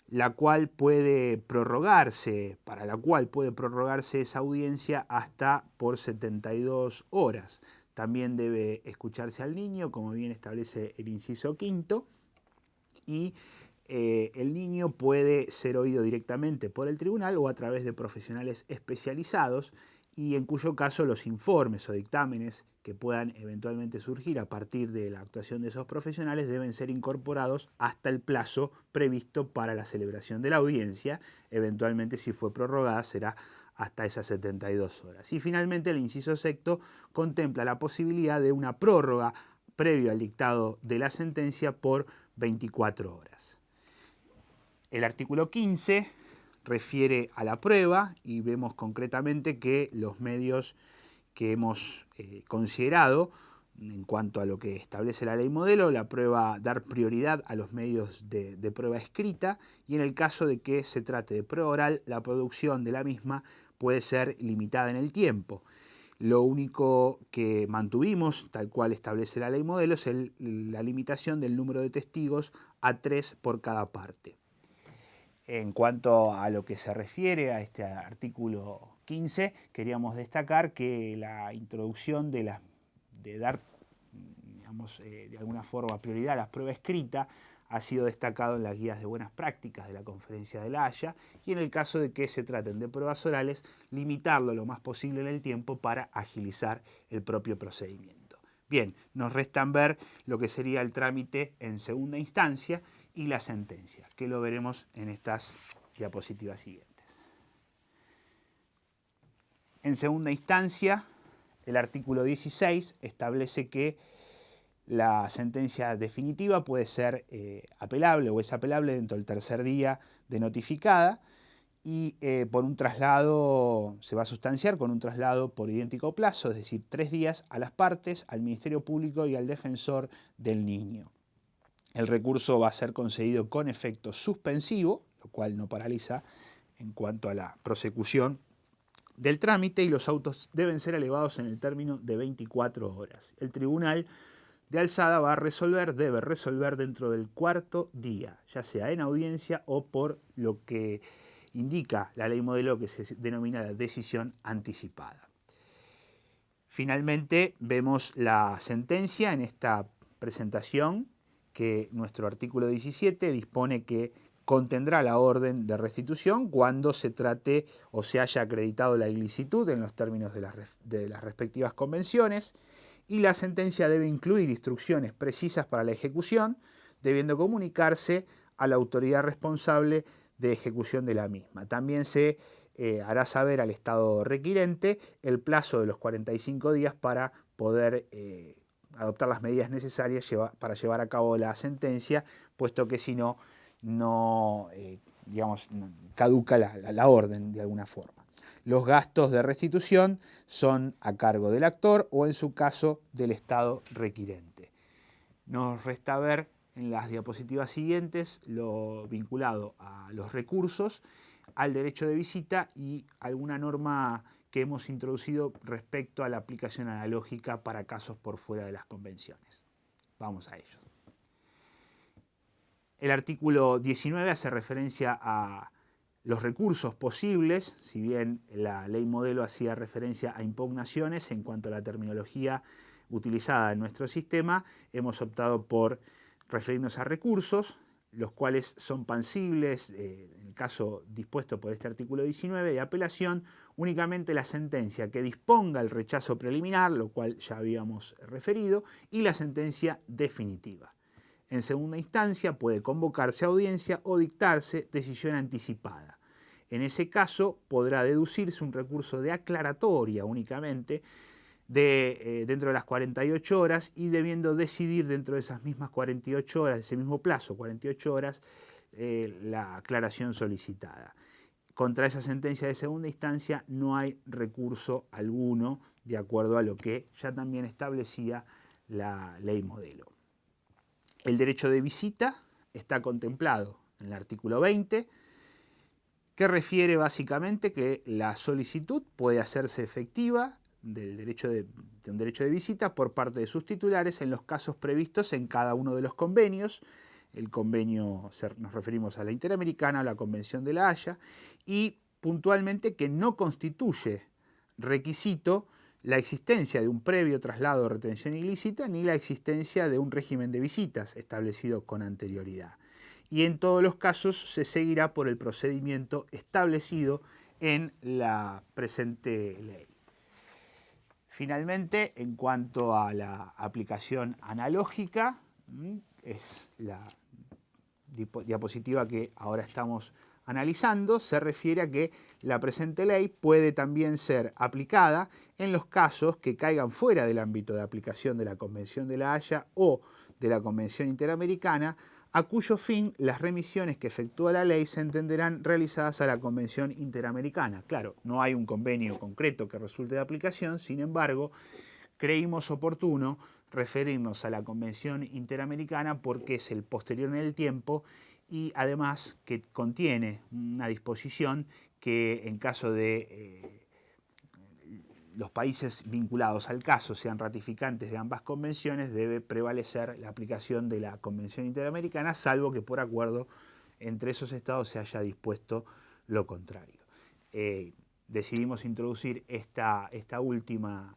la cual puede prorrogarse, para la cual puede prorrogarse esa audiencia hasta por 72 horas. También debe escucharse al niño, como bien establece el inciso quinto, y el niño puede ser oído directamente por el tribunal o a través de profesionales especializados, y en cuyo caso los informes o dictámenes que puedan eventualmente surgir a partir de la actuación de esos profesionales deben ser incorporados hasta el plazo previsto para la celebración de la audiencia. Eventualmente, si fue prorrogada, será hasta esas 72 horas. Y finalmente, el inciso sexto contempla la posibilidad de una prórroga previo al dictado de la sentencia por 24 horas. El artículo 15 refiere a la prueba y vemos concretamente que los medios que hemos considerado en cuanto a lo que establece la ley modelo, la prueba, dar prioridad a los medios de prueba escrita, y en el caso de que se trate de prueba oral, la producción de la misma puede ser limitada en el tiempo. Lo único que mantuvimos, tal cual establece la ley modelo, es la limitación del número de testigos a 3 por cada parte. En cuanto a lo que se refiere a este artículo 15, queríamos destacar que la introducción de dar, digamos, de alguna forma prioridad a la prueba escrita ha sido destacado en las guías de buenas prácticas de la Conferencia de La Haya, y en el caso de que se traten de pruebas orales, limitarlo lo más posible en el tiempo para agilizar el propio procedimiento. Bien, nos restan ver lo que sería el trámite en segunda instancia y la sentencia, que lo veremos en estas diapositivas siguientes. En segunda instancia, el artículo 16 establece que la sentencia definitiva puede ser apelable o es apelable dentro del tercer día de notificada, y por un traslado se va a sustanciar con un traslado por idéntico plazo, es decir, 3 días a las partes, al Ministerio Público y al defensor del niño. El recurso va a ser concedido con efecto suspensivo, lo cual no paraliza en cuanto a la prosecución del trámite, y los autos deben ser elevados en el término de 24 horas. El tribunal de alzada debe resolver dentro del 4.º día, ya sea en audiencia o por lo que indica la ley modelo, que se denomina la decisión anticipada. Finalmente, vemos la sentencia en esta presentación, que nuestro artículo 17 dispone que contendrá la orden de restitución cuando se trate o se haya acreditado la ilicitud en los términos de las respectivas convenciones, y la sentencia debe incluir instrucciones precisas para la ejecución, debiendo comunicarse a la autoridad responsable de ejecución de la misma. También se hará saber al Estado requirente el plazo de los 45 días para poder adoptar las medidas necesarias para llevar a cabo la sentencia, puesto que si no, caduca la orden de alguna forma. Los gastos de restitución son a cargo del actor o, en su caso, del Estado requirente. Nos resta ver en las diapositivas siguientes lo vinculado a los recursos, al derecho de visita y alguna norma que hemos introducido respecto a la aplicación analógica para casos por fuera de las convenciones. Vamos a ellos. El artículo 19 hace referencia a los recursos posibles, si bien la ley modelo hacía referencia a impugnaciones. En cuanto a la terminología utilizada en nuestro sistema, hemos optado por referirnos a recursos, los cuales son pansibles, en el caso dispuesto por este artículo 19 de apelación, únicamente la sentencia que disponga el rechazo preliminar, lo cual ya habíamos referido, y la sentencia definitiva. En segunda instancia puede convocarse audiencia o dictarse decisión anticipada. En ese caso podrá deducirse un recurso de aclaratoria únicamente dentro de las 48 horas y debiendo decidir dentro de esas mismas 48 horas, ese mismo plazo, 48 horas, la aclaración solicitada. contra esa sentencia de segunda instancia no hay recurso alguno, de acuerdo a lo que ya también establecía la ley modelo. El derecho de visita está contemplado en el artículo 20, que refiere básicamente que la solicitud puede hacerse efectiva de un derecho de visita por parte de sus titulares en los casos previstos en cada uno de los convenios. El convenio, nos referimos a la Interamericana, a la Convención de la Haya, y puntualmente que no constituye requisito la existencia de un previo traslado o retención ilícita ni la existencia de un régimen de visitas establecido con anterioridad. Y en todos los casos se seguirá por el procedimiento establecido en la presente ley. Finalmente, en cuanto a la aplicación analógica, es la diapositiva que ahora estamos analizando, se refiere a que la presente ley puede también ser aplicada en los casos que caigan fuera del ámbito de aplicación de la Convención de la Haya o de la Convención Interamericana, a cuyo fin las remisiones que efectúa la ley se entenderán realizadas a la Convención Interamericana. Claro, no hay un convenio concreto que resulte de aplicación, sin embargo, creímos oportuno referirnos a la Convención Interamericana porque es el posterior en el tiempo y además que contiene una disposición que en caso de los países vinculados al caso sean ratificantes de ambas convenciones, debe prevalecer la aplicación de la Convención Interamericana, salvo que por acuerdo entre esos estados se haya dispuesto lo contrario. Decidimos introducir esta última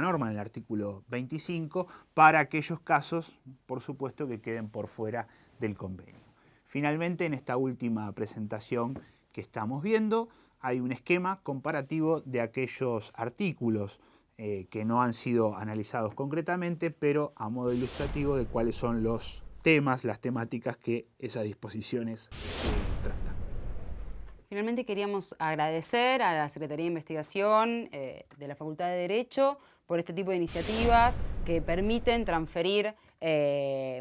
norma en el artículo 25 para aquellos casos, por supuesto, que queden por fuera del convenio. Finalmente, en esta última presentación que estamos viendo, hay un esquema comparativo de aquellos artículos que no han sido analizados concretamente, pero a modo ilustrativo de cuáles son los temas, las temáticas que esas disposiciones tratan. Finalmente queríamos agradecer a la Secretaría de Investigación de la Facultad de Derecho por este tipo de iniciativas que permiten transferir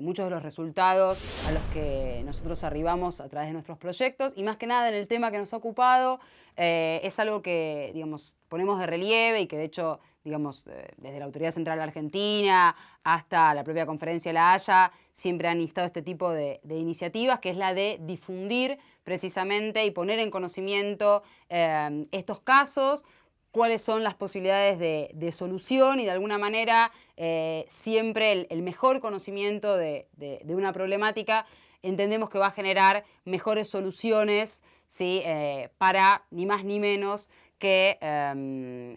muchos de los resultados a los que nosotros arribamos a través de nuestros proyectos y más que nada en el tema que nos ha ocupado es algo que, digamos, ponemos de relieve y que de hecho, digamos, desde la Autoridad Central Argentina hasta la propia Conferencia de la Haya siempre han instado este tipo de iniciativas, que es la de difundir precisamente y poner en conocimiento estos casos, cuáles son las posibilidades de solución y de alguna manera siempre el mejor conocimiento de una problemática entendemos que va a generar mejores soluciones, ¿sí? Para ni más ni menos que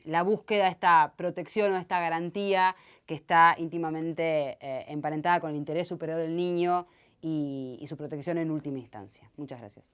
la búsqueda de esta protección o esta garantía que está íntimamente emparentada con el interés superior del niño y su protección en última instancia. Muchas gracias.